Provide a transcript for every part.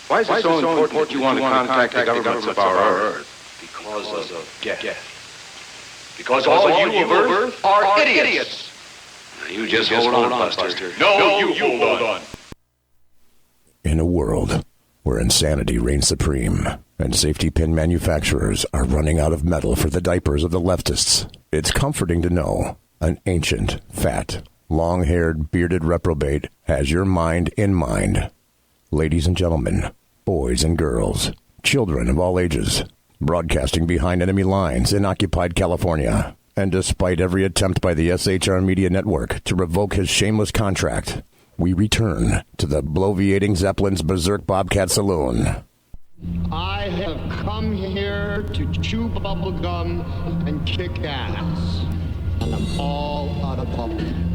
Why is it so important you want to contact the governments of our Earth? Because of death. Because all you of Earth are idiots. Now, you just hold on, Buster. No, you hold on. In a world where insanity reigns supreme and safety pin manufacturers are running out of metal for the diapers of the leftists, it's comforting to know an ancient, fat, long-haired, bearded reprobate has your mind in mind. Ladies and gentlemen, boys and girls, children of all ages, broadcasting behind enemy lines in occupied California, and despite every attempt by the SHR Media Network to revoke his shameless contract, we return to the bloviating Zeppelin's Berserk Bobcat Saloon. I have come here to chew bubblegum and kick ass. And I'm all out of bubblegum.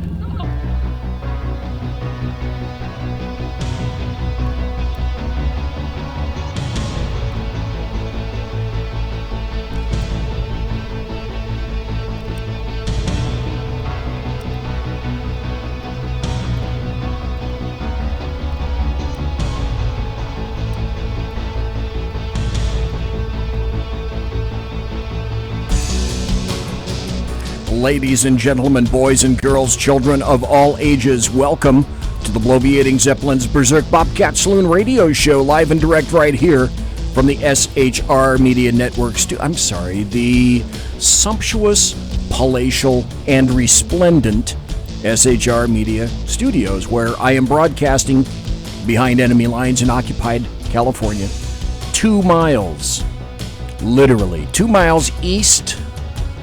Ladies and gentlemen, boys and girls, children of all ages, welcome to the bloviating Zeppelin's Berserk Bobcat Saloon radio show, live and direct right here from the SHR Media Network. The sumptuous, palatial, and resplendent SHR Media Studios, where I am broadcasting behind enemy lines in occupied California, 2 miles, literally 2 miles east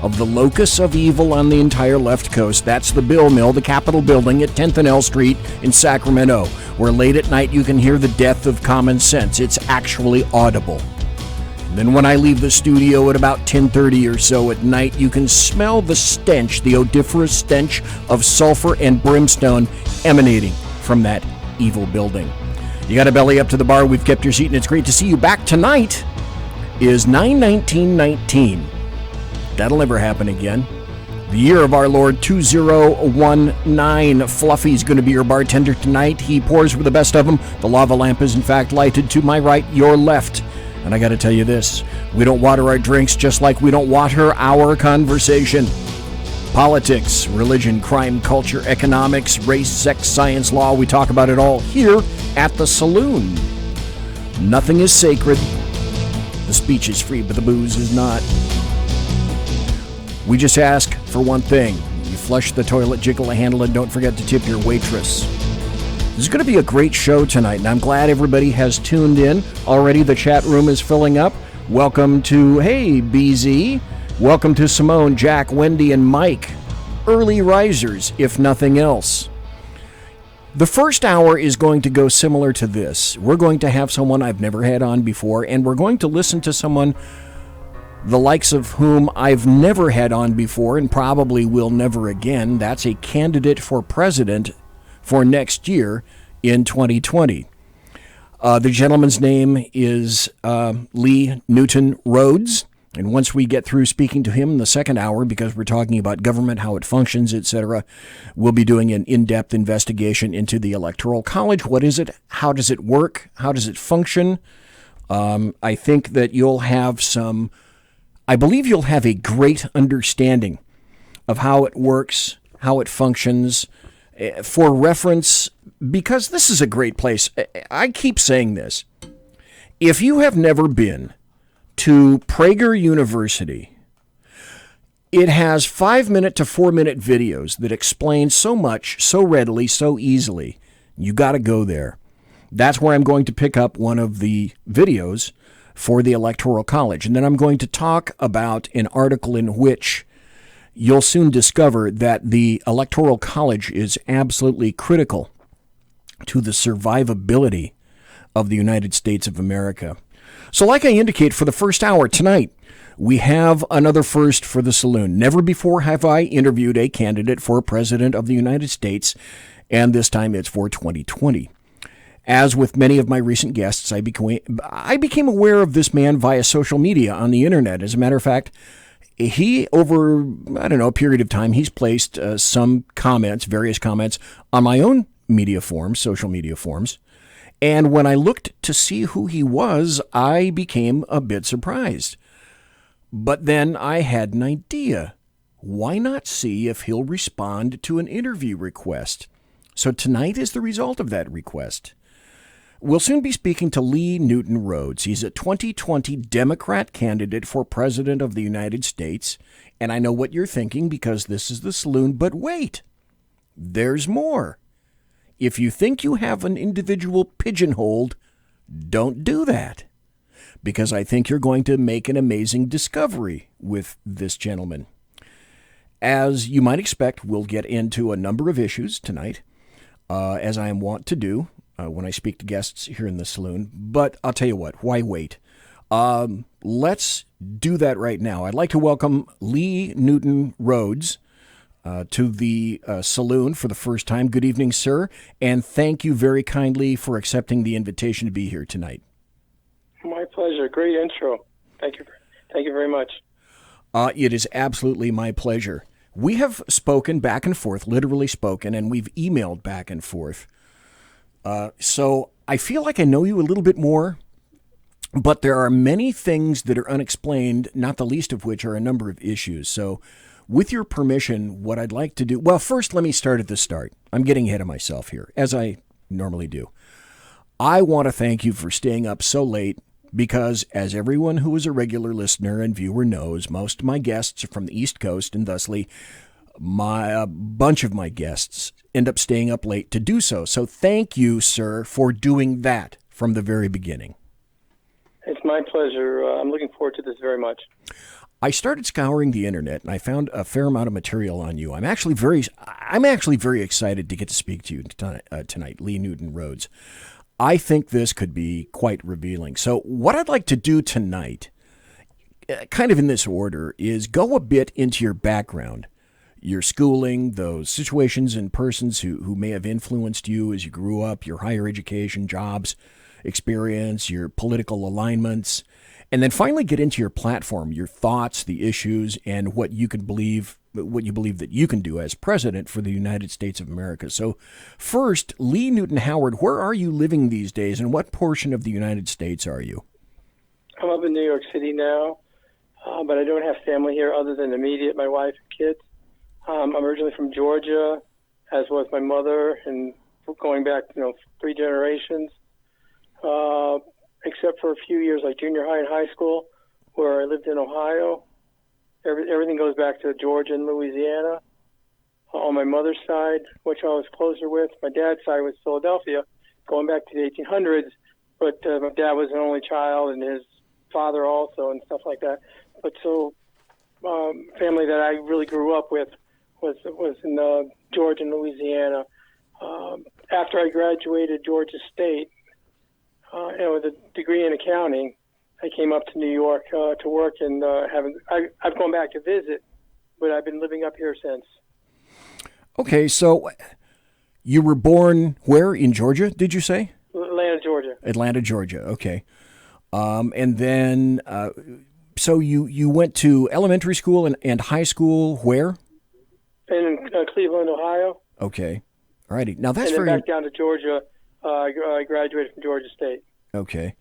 of the locus of evil on the entire left coast. That's the Bill Mill, the Capitol building at 10th and L Street in Sacramento, where late at night you can hear the death of common sense. It's actually audible. And then when I leave the studio at about 10:30 or so at night, you can smell the stench, the odoriferous stench of sulfur and brimstone emanating from that evil building. You got a belly up to the bar. We've kept your seat, and it's great to see you back. Tonight is 9/19/19. That'll never happen again. The year of our Lord 2019. Fluffy's going to be your bartender tonight. He pours for the best of them. The lava lamp is in fact lighted to my right, your left. And I got to tell you this, we don't water our drinks just like we don't water our conversation. Politics, religion, crime, culture, economics, race, sex, science, law, we talk about it all here at the Saloon. Nothing is sacred. The speech is free, but the booze is not. We just ask for one thing. You flush the toilet, jiggle a handle, and don't forget to tip your waitress. This is going to be a great show tonight, and I'm glad everybody has tuned in. Already the chat room is filling up. Welcome to, hey, BZ. Welcome to Simone, Jack, Wendy, and Mike. Early risers, if nothing else. The first hour is going to go similar to this. We're going to have someone I've never had on before, and we're going to listen to someone the likes of whom I've never had on before and probably will never again. That's a candidate for president for next year in 2020. The gentleman's name is Lee Newton Rhodes. And once we get through speaking to him in the second hour, because we're talking about government, how it functions, etc., we'll be doing an in-depth investigation into the Electoral College. What is it? How does it work? How does it function? I think that I believe you'll have a great understanding of how it works, how it functions. For reference, because this is a great place. I keep saying this. If you have never been to Prager University, it has 5-minute to 4-minute videos that explain so much, so readily, so easily. You got to go there. That's where I'm going to pick up one of the videos for the Electoral College. And then I'm going to talk about an article in which you'll soon discover that the Electoral College is absolutely critical to the survivability of the United States of America. So like I indicate, for the first hour tonight, we have another first for the Saloon. Never before have I interviewed a candidate for president of the United States, and this time it's for 2020. As with many of my recent guests, I became aware of this man via social media on the internet. As a matter of fact, he, over, a period of time, he's placed some comments, various comments, on my own media forms, social media forms. And when I looked to see who he was, I became a bit surprised. But then I had an idea. Why not see if he'll respond to an interview request? So tonight is the result of that request. We'll soon be speaking to Lee Newton Rhodes. He's a 2020 Democrat candidate for President of the United States. And I know what you're thinking because this is the Saloon, but wait, there's more. If you think you have an individual pigeonholed, don't do that. Because I think you're going to make an amazing discovery with this gentleman. As you might expect, we'll get into a number of issues tonight, as I am wont to do when I speak to guests here in the Saloon. But I'll tell you what, why wait? Let's do that right now. I'd like to welcome Lee Newton Rhodes to the Saloon for the first time. Good evening, sir, and thank you very kindly for accepting the invitation to be here tonight. My pleasure. Great intro. Thank you. Thank you very much. It is absolutely my pleasure. We have spoken back and forth, literally spoken, and we've emailed back and forth. So I feel like I know you a little bit more, but there are many things that are unexplained, not the least of which are a number of issues. So with your permission, what I'd like to do, well, first let me start at the start. I'm getting ahead of myself here, as I normally do. I want to thank you for staying up so late because, as everyone who is a regular listener and viewer knows, most of my guests are from the East Coast, and thusly, a bunch of my guests end up staying up late to do so. So thank you, sir, for doing that from the very beginning. It's my pleasure. I'm looking forward to this very much. I started scouring the internet, and I found a fair amount of material on you. I'm actually very excited to get to speak to you tonight, Lee Newton Rhodes. I think this could be quite revealing. So what I'd like to do tonight, kind of in this order, is go a bit into your background, your schooling, those situations and persons who may have influenced you as you grew up, your higher education, jobs, experience, your political alignments, and then finally get into your platform, your thoughts, the issues, and what you believe that you can do as president for the United States of America. So first, Lee Newton Howard, where are you living these days, and what portion of the United States are you? I'm up in New York City now, but I don't have family here other than immediate, my wife and kids. I'm originally from Georgia, as was my mother, and going back, 3 generations, except for a few years like junior high and high school, where I lived in Ohio. Everything goes back to Georgia and Louisiana. On my mother's side, which I was closer with, my dad's side was Philadelphia, going back to the 1800s. But my dad was an only child, and his father also, and stuff like that. But so, family that I really grew up with was in Georgia and Louisiana. After I graduated Georgia State, with a degree in accounting, I came up to New York to work, and I've gone back to visit, but I've been living up here since. Okay, so you were born where in Georgia, did you say? Atlanta, Georgia. Atlanta, Georgia, okay. And then, so you went to elementary school and high school where? In Cleveland, Ohio. Okay, all righty. Now that's very... And then back down to Georgia. I graduated from Georgia State. Okay.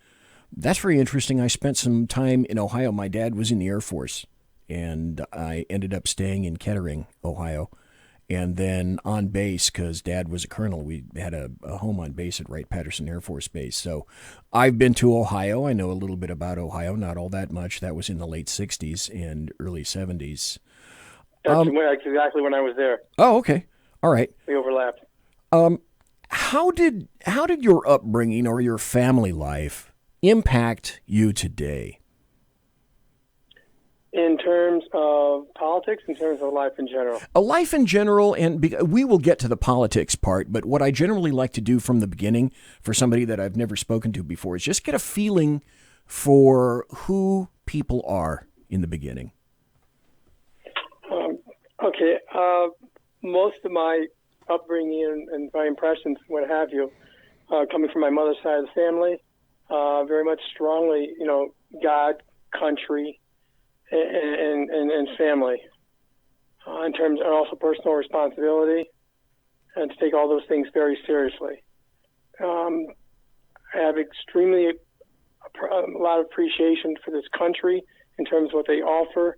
That's very interesting. I spent some time in Ohio. My dad was in the Air Force, and I ended up staying in Kettering, Ohio, and then on base, because Dad was a colonel, we had a home on base at Wright-Patterson Air Force Base. So I've been to Ohio. I know a little bit about Ohio, not all that much. That was in the late 60s and early 70s. That's exactly when I was there. Oh, okay. All right. We overlapped. How did your upbringing or your family life impact you today? In terms of politics, in terms of life in general? A life in general, and we will get to the politics part, but what I generally like to do from the beginning for somebody that I've never spoken to before is just get a feeling for who people are in the beginning. Okay. Most of my upbringing and my impressions, what have you, coming from my mother's side of the family, very much strongly, God, country, and family, in terms, and also personal responsibility, and to take all those things very seriously. have extremely a lot of appreciation for this country in terms of what they offer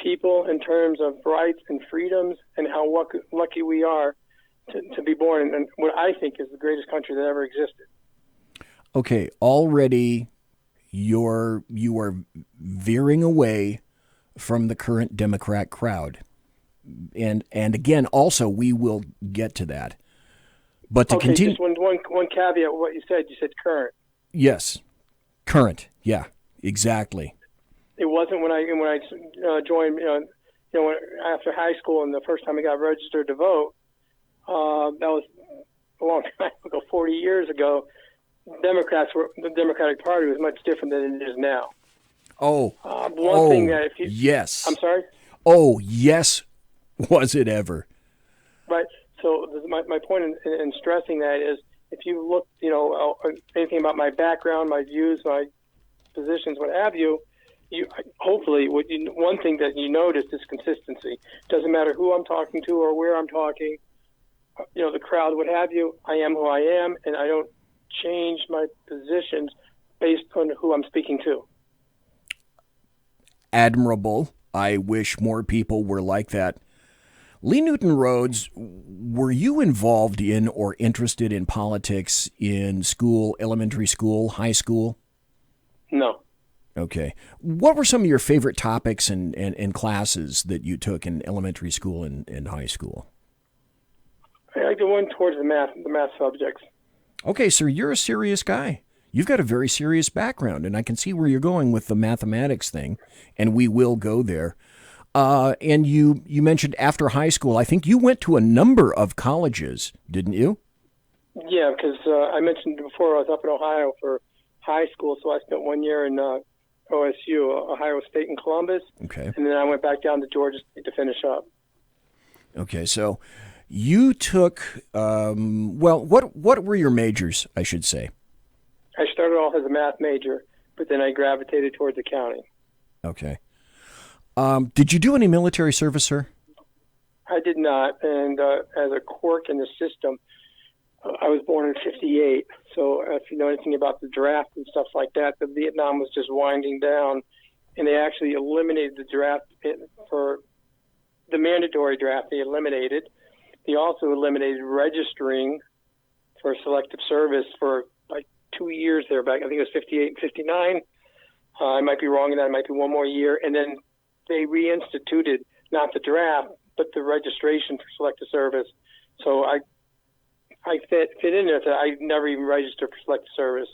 people in terms of rights and freedoms, and how lucky we are to be born in what I think is the greatest country that ever existed. Okay, already you are veering away from the current Democrat crowd. And again, also, we will get to that. But to continue... just one caveat with what you said. You said current. Yes, current. Yeah, exactly. It wasn't when I joined, after high school and the first time I got registered to vote. That was a long time ago, 40 years ago. The Democratic Party was much different than it is now. Thing that yes. I'm sorry? Oh, yes, was it ever. Right. So my point in stressing that is, if you look, anything about my background, my views, my positions, what have you, hopefully, one thing that you notice is consistency. Doesn't matter who I'm talking to or where I'm talking, the crowd, what have you, I am who I am, and I don't change my positions based on who I'm speaking to. Admirable. I wish more people were like that. Lee Newton Rhodes, were you involved in or interested in politics in school, elementary school, high school? No. Okay. What were some of your favorite topics and classes that you took in elementary school and high school? I like the one towards the math subjects. Okay, so you're a serious guy. You've got a very serious background, and I can see where you're going with the mathematics thing, and we will go there. And you mentioned after high school, I think you went to a number of colleges, didn't you? Yeah, because I mentioned before I was up in Ohio for high school, so I spent 1 year in OSU, Ohio State in Columbus. Okay. And then I went back down to Georgia State to finish up. Okay, so you took, what were your majors, I should say? I started off as a math major, but then I gravitated towards accounting. Okay. Did you do any military service, sir? I did not, and as a quirk in the system, I was born in 58, so if you know anything about the draft and stuff like that, the Vietnam was just winding down, and they actually eliminated the draft for the mandatory draft. They eliminated. They also eliminated registering for selective service for like 2 years there back. I think it was 58 and 59. I might be wrong in that. It might be one more year. And then they reinstituted not the draft, but the registration for selective service. So I fit in there. I never even registered for selective service.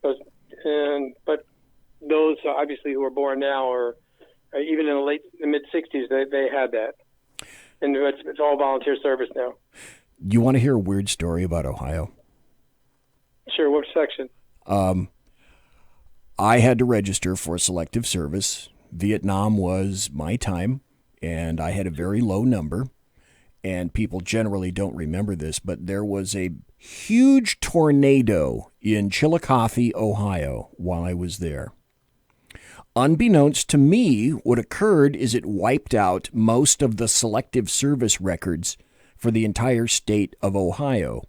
But those obviously who were born now, or even in the mid-60s, they had that. And it's all volunteer service now. You want to hear a weird story about Ohio? Sure. What section? I had to register for selective service. Vietnam was my time, and I had a very low number. And people generally don't remember this, but there was a huge tornado in Chillicothe, Ohio, while I was there. Unbeknownst to me, what occurred is it wiped out most of the selective service records for the entire state of Ohio.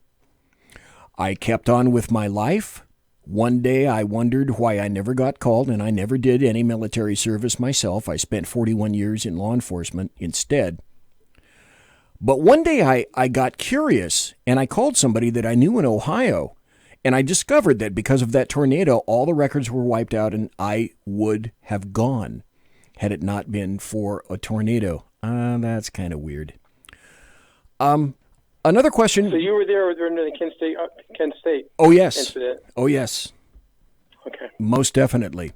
I kept on with my life. One day I wondered why I never got called, and I never did any military service myself. I spent 41 years in law enforcement instead. But one day I got curious, and I called somebody that I knew in Ohio, and I discovered that because of that tornado, all the records were wiped out, and I would have gone had it not been for a tornado. That's kind of weird. Another question. So you were there during the Kent State Oh, yes. incident? Oh, yes. Okay. Most definitely.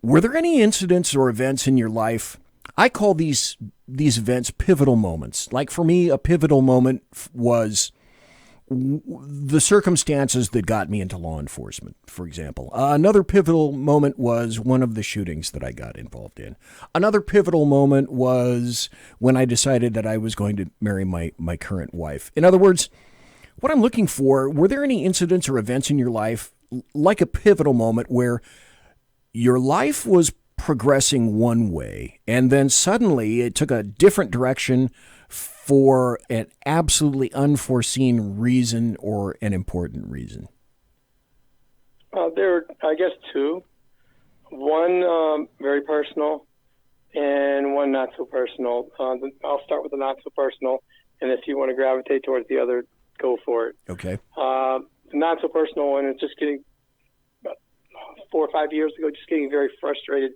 Were there any incidents or events in your life? I call these events pivotal moments. Like for me, a pivotal moment was the circumstances that got me into law enforcement, for example. Another pivotal moment was one of the shootings that I got involved in. Another pivotal moment was when I decided that I was going to marry my current wife. In other words, what I'm looking for, were there any incidents or events in your life, like a pivotal moment, where your life was progressing one way, and then suddenly it took a different direction for an absolutely unforeseen reason or an important reason? There are, I guess, two. One very personal, and one not so personal. I'll start with the not so personal, and if you want to gravitate towards the other, go for it. Okay. The not so personal one is just getting, about 4 or 5 years ago, just getting very frustrated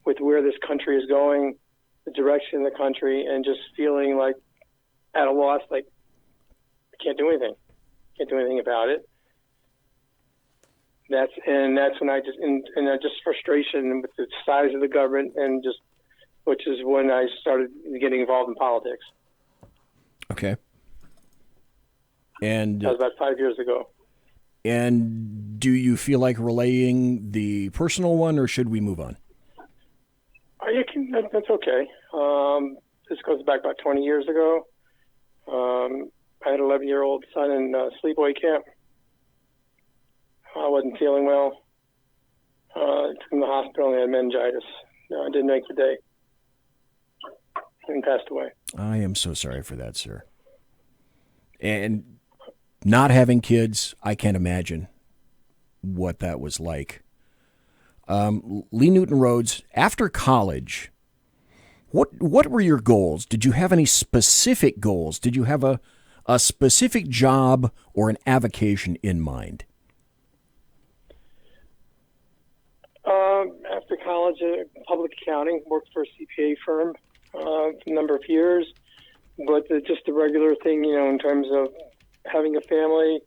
with where this country is going, the direction of the country, and just feeling like at a loss, like I can't do anything. Can't do anything about it. That's when I just frustration with the size of the government, and just, which is when I started getting involved in politics. Okay. And that was about 5 years ago. And do you feel like relaying the personal one, or should we move on? That's okay. This goes back about 20 years ago. I had an 11-year-old son in sleepaway camp. I wasn't feeling well. Took him to the hospital and he had meningitis. I didn't make the day. And passed away. I am so sorry for that, sir. And not having kids, I can't imagine what that was like. Lee Newton Rhodes, after college, what were your goals? Did you have any specific goals? Did you have a specific job or an avocation in mind? After college, public accounting, worked for a CPA firm for a number of years, but just the regular thing, in terms of having a family,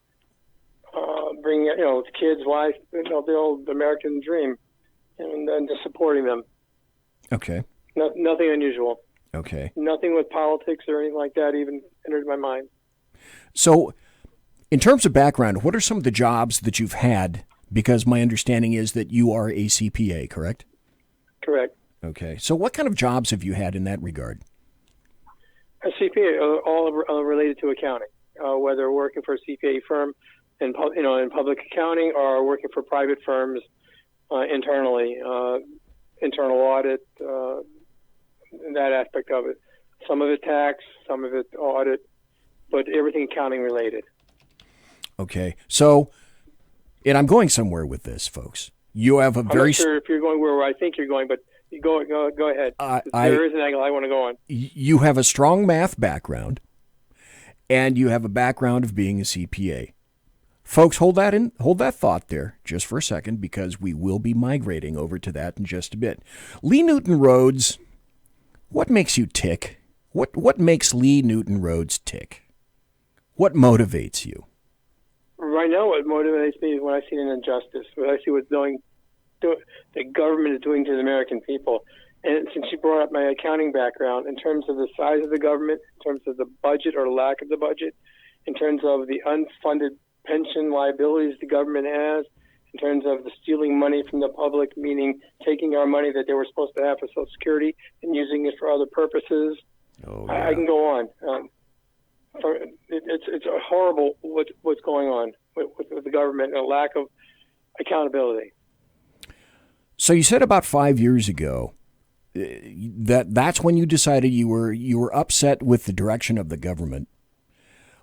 bringing, kids, wife, the old American dream, and then just supporting them. Okay. Nothing unusual. Okay. Nothing with politics or anything like that even entered my mind. So, in terms of background, what are some of the jobs that you've had? Because my understanding is that you are a CPA, correct? Correct. Okay. So what kind of jobs have you had in that regard? A CPA, all related to accounting, whether working for a CPA firm in public accounting or working for private firms internally, internal audit, that aspect of it. Some of it tax, some of it audit, but everything accounting related. Okay. So, and I'm going somewhere with this, folks. You have a very... I'm not sure if you're going where I think you're going, but go ahead. There is an angle I want to go on. You have a strong math background, and you have a background of being a CPA. Folks, hold that thought there just for a second, because we will be migrating over to that in just a bit. Lee Newton Rhodes, what makes you tick? What makes Lee Newton Rhodes tick? What motivates you? Right now, what motivates me is when I see an injustice, when I see what the government is doing to the American people. And since you brought up my accounting background, in terms of the size of the government, in terms of the budget or lack of the budget, in terms of the unfunded pension liabilities the government has, in terms of the stealing money from the public, meaning taking our money that they were supposed to have for Social Security and using it for other purposes. Oh, yeah. I can go on. It's horrible what's going on with the government and a lack of accountability. So you said about 5 years ago that's when you decided you were upset with the direction of the government.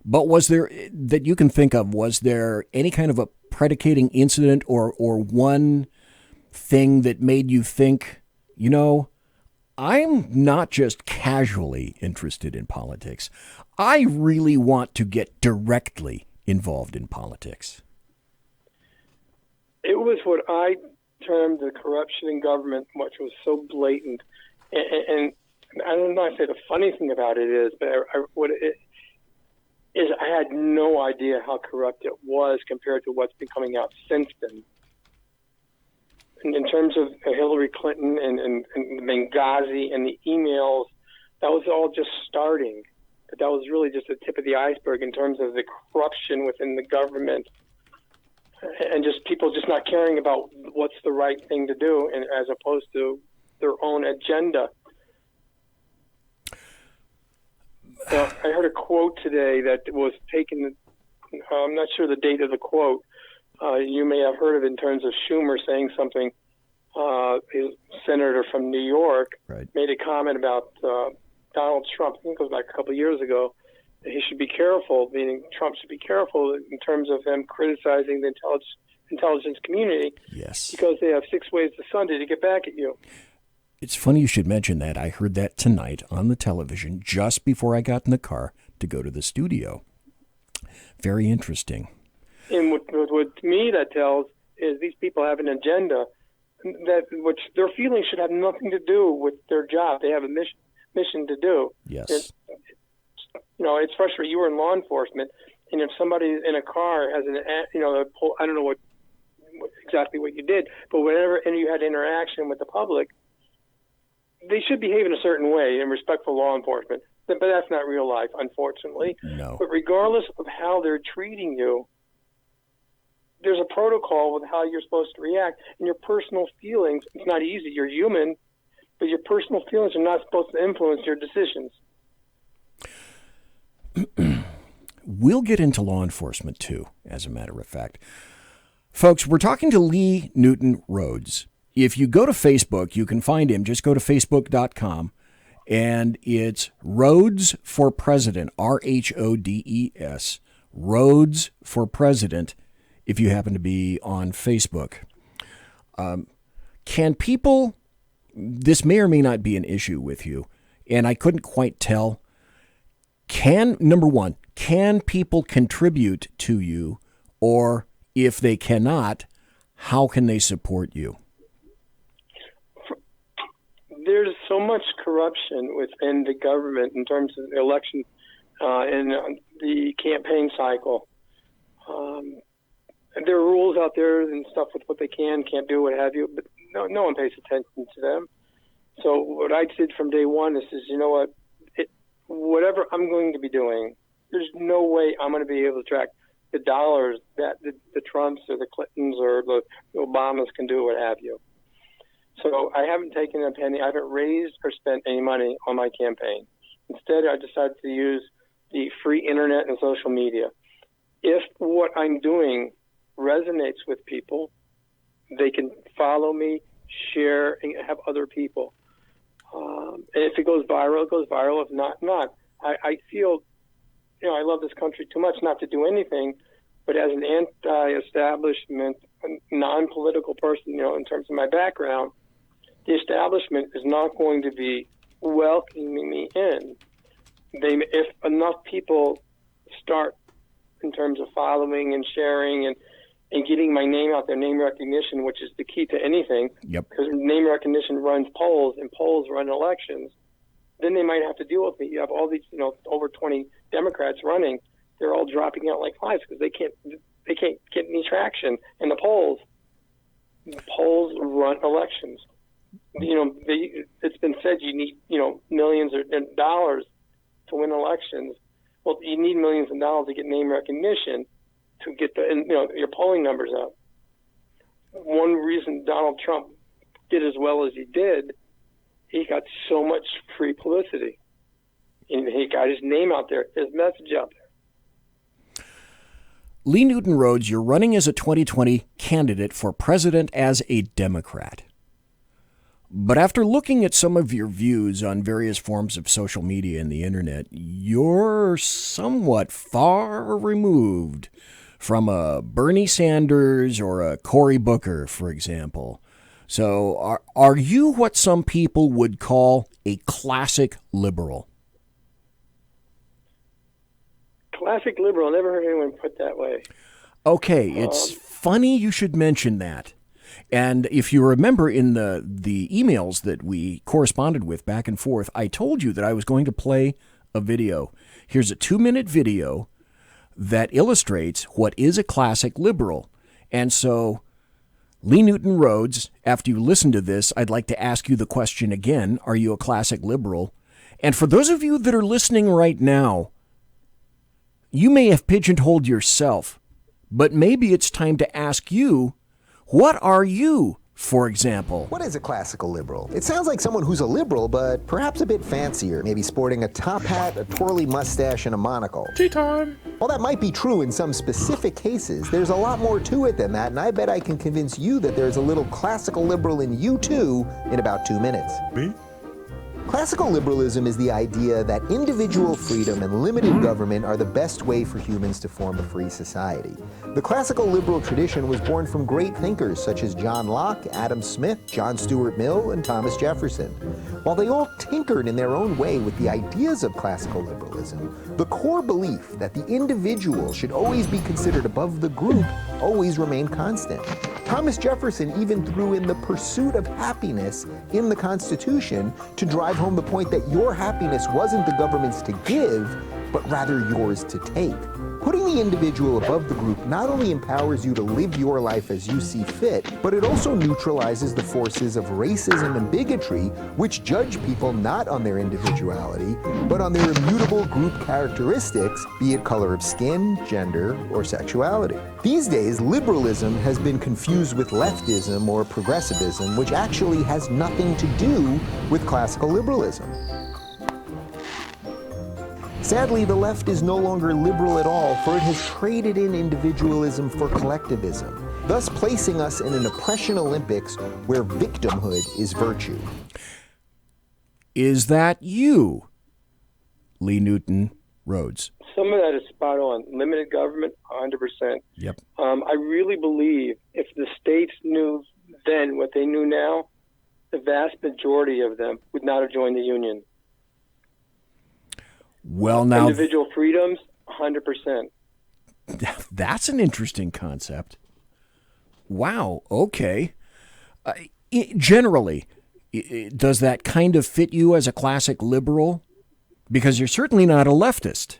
But was there, that you can think of, was there any kind of a predicating incident or one thing that made you think, I'm not just casually interested in politics. I really want to get directly involved in politics? It was what I termed the corruption in government, which was so blatant. And I don't know if I say the funny thing about it is, but I had no idea how corrupt it was compared to what's been coming out since then. And in terms of Hillary Clinton and Benghazi and the emails, that was all just starting. But that was really just the tip of the iceberg in terms of the corruption within the government and just people just not caring about what's the right thing to do, and as opposed to their own agenda. I heard a quote today that was taken, I'm not sure the date of the quote. You may have heard of it in terms of Schumer saying something. A senator from New York made a comment about Donald Trump. I think it goes back a couple of years ago. He should be careful, meaning Trump should be careful in terms of him criticizing the intelligence community. Yes. Because they have 6 ways to Sunday to get back at you. It's funny you should mention that. I heard that tonight on the television just before I got in the car to go to the studio. Very interesting. And what to me that tells is these people have an agenda that which their feelings should have nothing to do with their job. They have a mission to do. Yes. It's frustrating. You were in law enforcement, and if somebody in a car has I don't know exactly what you did, but whenever and you had interaction with the public, they should behave in a certain way in respect for law enforcement. But that's not real life, unfortunately. No. But regardless of how they're treating you, there's a protocol with how you're supposed to react. And your personal feelings, it's not easy. You're human, but your personal feelings are not supposed to influence your decisions. We'll get into law enforcement, too, as a matter of fact. Folks, we're talking to Lee Newton Rhodes. If you go to Facebook, you can find him. Just go to facebook.com, and it's Rhodes for President, R-H-O-D-E-S, Rhodes for President, if you happen to be on Facebook. Can people, this may or may not be an issue with you, and I couldn't quite tell, number one, can people contribute to you, or if they cannot, how can they support you? There's so much corruption within the government in terms of the election and the campaign cycle. There are rules out there and stuff with what they can't do, what have you, but no one pays attention to them. So what I did from day one is you know what, whatever I'm going to be doing, there's no way I'm going to be able to track the dollars that the Trumps or the Clintons or the Obamas can do, what have you. So I haven't taken a penny. I haven't raised or spent any money on my campaign. Instead, I decided to use the free internet and social media. If what I'm doing resonates with people, they can follow me, share, and have other people. And if it goes viral, it goes viral. If not, not. I feel, I love this country too much not to do anything, but as an anti-establishment, non-political person, in terms of my background, the establishment is not going to be welcoming me in. If enough people start in terms of following and sharing and getting my name out there, name recognition, which is the key to anything. Yep. Because name recognition runs polls, and polls run elections. Then they might have to deal with me. You have all these, over 20 Democrats running. They're all dropping out like flies because they can't get any traction in the polls. The polls run elections. It's been said you need, millions of dollars to win elections. Well, you need millions of dollars to get name recognition to get your polling numbers up. One reason Donald Trump did as well as he did, he got so much free publicity. And he got his name out there, his message out there. Lee Newton Rhodes, you're running as a 2020 candidate for president as a Democrat. But after looking at some of your views on various forms of social media and the internet, you're somewhat far removed from a Bernie Sanders or a Cory Booker, for example. So are you what some people would call a classic liberal? Classic liberal. I never heard anyone put that way. Okay, it's funny you should mention that. And if you remember in the emails that we corresponded with back and forth, I told you that I was going to play a video. Here's a 2-minute video that illustrates what is a classic liberal. And so, Lee Newton Rhodes, after you listen to this, I'd like to ask you the question again, are you a classic liberal? And for those of you that are listening right now, you may have pigeonholed yourself, but maybe it's time to ask you, what are you, for example? What is a classical liberal? It sounds like someone who's a liberal, but perhaps a bit fancier, maybe sporting a top hat, a twirly mustache, and a monocle. Tea time! While that might be true in some specific cases, there's a lot more to it than that, and I bet I can convince you that there's a little classical liberal in you too in about 2 minutes. Me? Classical liberalism is the idea that individual freedom and limited government are the best way for humans to form a free society. The classical liberal tradition was born from great thinkers such as John Locke, Adam Smith, John Stuart Mill, and Thomas Jefferson. While they all tinkered in their own way with the ideas of classical liberalism, the core belief that the individual should always be considered above the group always remained constant. Thomas Jefferson even threw in the pursuit of happiness in the Constitution to drive home the point that your happiness wasn't the government's to give, but rather yours to take. Putting the individual above the group not only empowers you to live your life as you see fit, but it also neutralizes the forces of racism and bigotry, which judge people not on their individuality, but on their immutable group characteristics, be it color of skin, gender, or sexuality. These days, liberalism has been confused with leftism or progressivism, which actually has nothing to do with classical liberalism. Sadly, the left is no longer liberal at all, for it has traded in individualism for collectivism, thus placing us in an oppression Olympics where victimhood is virtue. Is that you, Lee Newton Rhodes? Some of that is spot on. Limited government, 100%. Yep. I really believe if the states knew then what they knew now, the vast majority of them would not have joined the Union. Well, now, individual freedoms, 100%. That's an interesting concept. Wow. Okay. Generally, does that kind of fit you as a classic liberal? Because you're certainly not a leftist.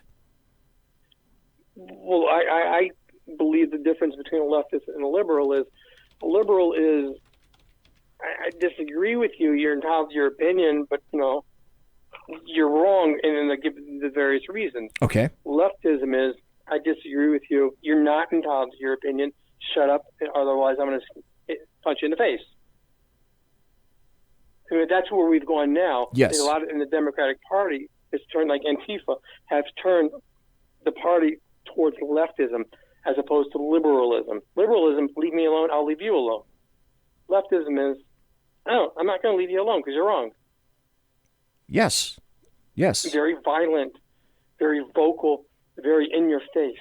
Well, I believe the difference between a leftist and a liberal is I disagree with you. You're entitled to your opinion, but you're wrong, and then they give the various reasons. Okay. Leftism is, I disagree with you. You're not entitled to your opinion. Shut up, otherwise I'm going to punch you in the face. I mean, that's where we've gone now. Yes. A lot in the Democratic Party, it's turned like Antifa, have turned the party towards leftism as opposed to liberalism. Liberalism, leave me alone, I'll leave you alone. Leftism is, oh, I'm not going to leave you alone because you're wrong. Yes. Yes. Very violent, very vocal, very in your face.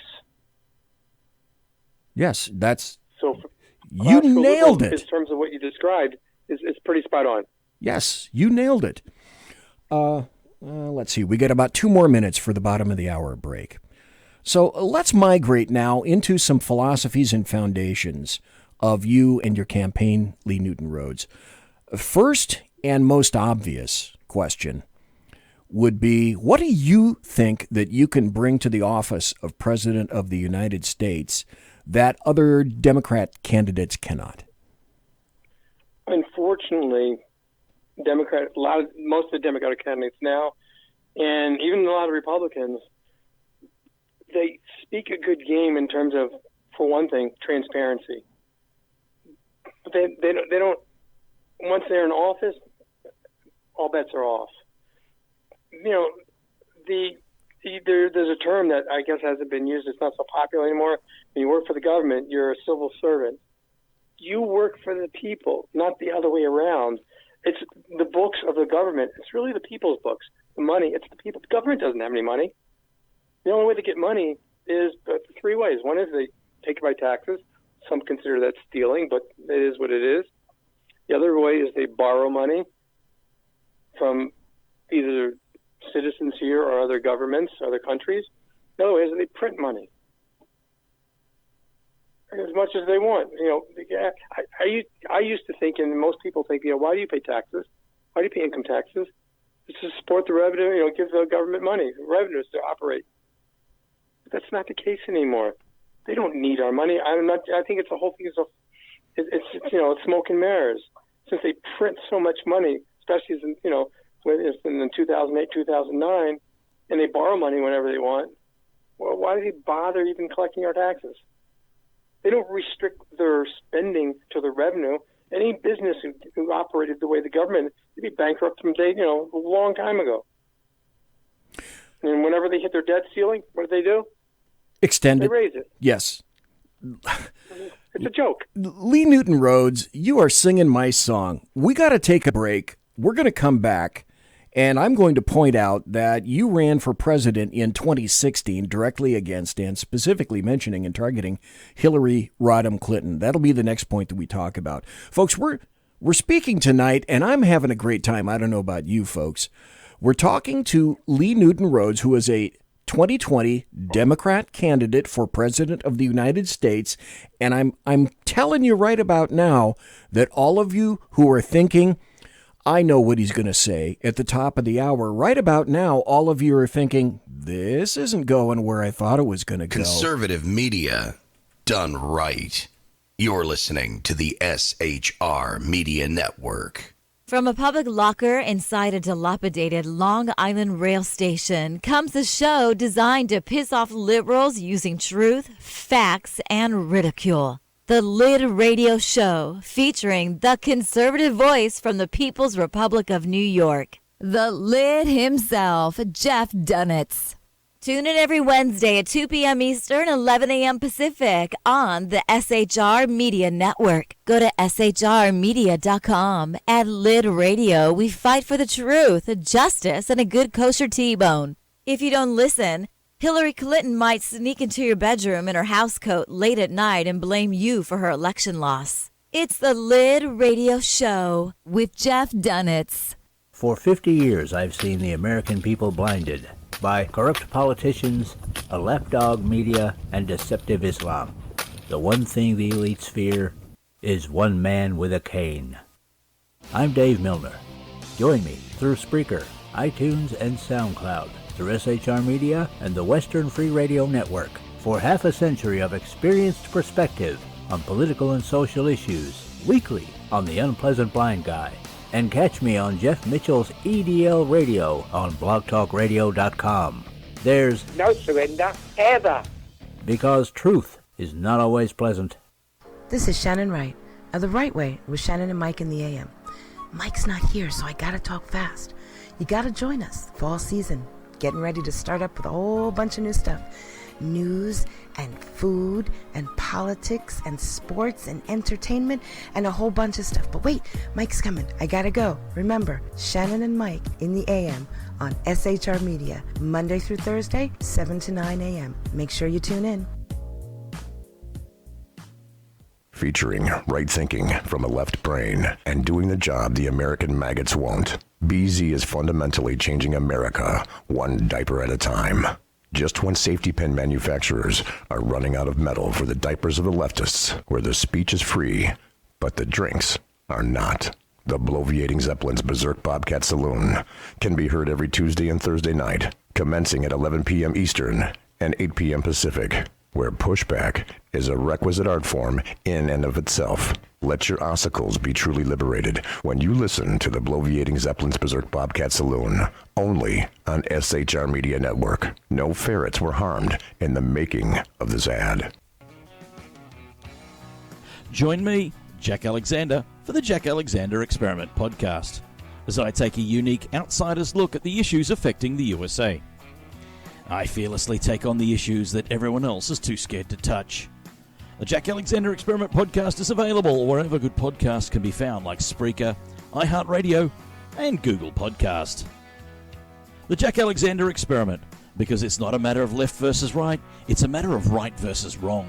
Yes, that's... So you nailed it. In terms of what you described, is pretty spot on. Yes, you nailed it. Let's see. We got about 2 more minutes for the bottom of the hour break. So let's migrate now into some philosophies and foundations of you and your campaign, Lee Newton Rhodes. First and most obvious question would be, what do you think that you can bring to the office of President of the United States that other Democrat candidates cannot? Unfortunately, most of the Democratic candidates now, and even a lot of Republicans, they speak a good game in terms of, for one thing, transparency. But they don't. Once they're in office, all bets are off. There's a term that I guess hasn't been used. It's not so popular anymore. When you work for the government, you're a civil servant. You work for the people, not the other way around. It's the books of the government. It's really the people's books. The money, it's the people. The government doesn't have any money. The only way to get money is 3 ways. One is they take it by taxes. Some consider that stealing, but it is what it is. The other way is they borrow money from either citizens here or other governments, other countries. The other way is they print money as much as they want. I used to think, and most people think, why do you pay taxes? Why do you pay income taxes? It's to support the revenue. Give the government money, revenues to operate. But that's not the case anymore. They don't need our money. I think it's the whole thing. It's smoke and mirrors. Since they print so much money, especially when it's in 2008, 2009, and they borrow money whenever they want. Well, why do they bother even collecting our taxes? They don't restrict their spending to the revenue. Any business who operated the way the government, they'd be bankrupt from a long time ago. And whenever they hit their debt ceiling, what do? Extend it. They raise it. Yes. It's a joke. Lee Newton Rhodes, you are singing my song. We got to take a break. We're going to come back, And I'm going to point out that you ran for president in 2016 directly against and specifically mentioning and targeting Hillary Rodham Clinton. That'll be the next point that we talk about. Folks, we're speaking tonight, and I'm having a great time. I don't know about you folks. We're talking to Lee Newton Rhodes, who is a 2020 Democrat candidate for President of the United States. And I'm telling you right about now that all of you who are thinking, I know what he's going to say at the top of the hour, right about now, all of you are thinking, this isn't going where I thought it was going to go. Conservative media done right. You're listening to the SHR Media Network. From a public locker inside a dilapidated Long Island rail station comes a show designed to piss off liberals using truth, facts, and ridicule. The Lid Radio Show, featuring the conservative voice from the People's Republic of New York, the Lid himself, Jeff Dunetz. Tune in every Wednesday at 2 p.m. Eastern, 11 a.m. Pacific on the SHR Media Network. Go to shrmedia.com. At Lid Radio, we fight for the truth, justice, and a good kosher T-bone. If you don't listen, Hillary Clinton might sneak into your bedroom in her housecoat late at night and blame you for her election loss. It's the Lid Radio Show with Jeff Dunetz. For 50 years, I've seen the American people blinded by corrupt politicians, a lapdog media, and deceptive Islam. The one thing the elites fear is one man with a cane. I'm Dave Milner. Join me through Spreaker, iTunes, and SoundCloud, through SHR Media and the Western Free Radio Network, for half a century of experienced perspective on political and social issues, weekly on The Unpleasant Blind Guy. And catch me on Jeff Mitchell's EDL Radio on blogtalkradio.com. There's no surrender, ever. Because truth is not always pleasant. This is Shannon Wright of The Right Way with Shannon and Mike in the AM. Mike's not here, so I gotta talk fast. You gotta join us. Fall season. Getting ready to start up with a whole bunch of new stuff. News and food and politics and sports and entertainment and a whole bunch of stuff. But wait, Mike's coming. I gotta go. Remember, Shannon and Mike in the AM on SHR Media, Monday through Thursday, 7 to 9 a.m. Make sure you tune in. Featuring right thinking from a left brain and doing the job the American maggots won't. BZ is fundamentally changing America, one diaper at a time. Just when safety pin manufacturers are running out of metal for the diapers of the leftists, where the speech is free, but the drinks are not. The bloviating Zeppelin's Berserk Bobcat Saloon can be heard every Tuesday and Thursday night, commencing at 11 p.m. Eastern and 8 p.m. Pacific, where pushback is a requisite art form in and of itself. Let your ossicles be truly liberated when you listen to the bloviating Zeppelin's Berserk Bobcat Saloon, only on SHR Media Network. No ferrets were harmed in the making of this ad. Join me, Jack Alexander, for the Jack Alexander Experiment podcast, as I take a unique outsider's look at the issues affecting the USA. I fearlessly take on the issues that everyone else is too scared to touch. The Jack Alexander Experiment podcast is available wherever good podcasts can be found, like Spreaker, iHeartRadio, and Google Podcast. The Jack Alexander Experiment, because it's not a matter of left versus right, it's a matter of right versus wrong.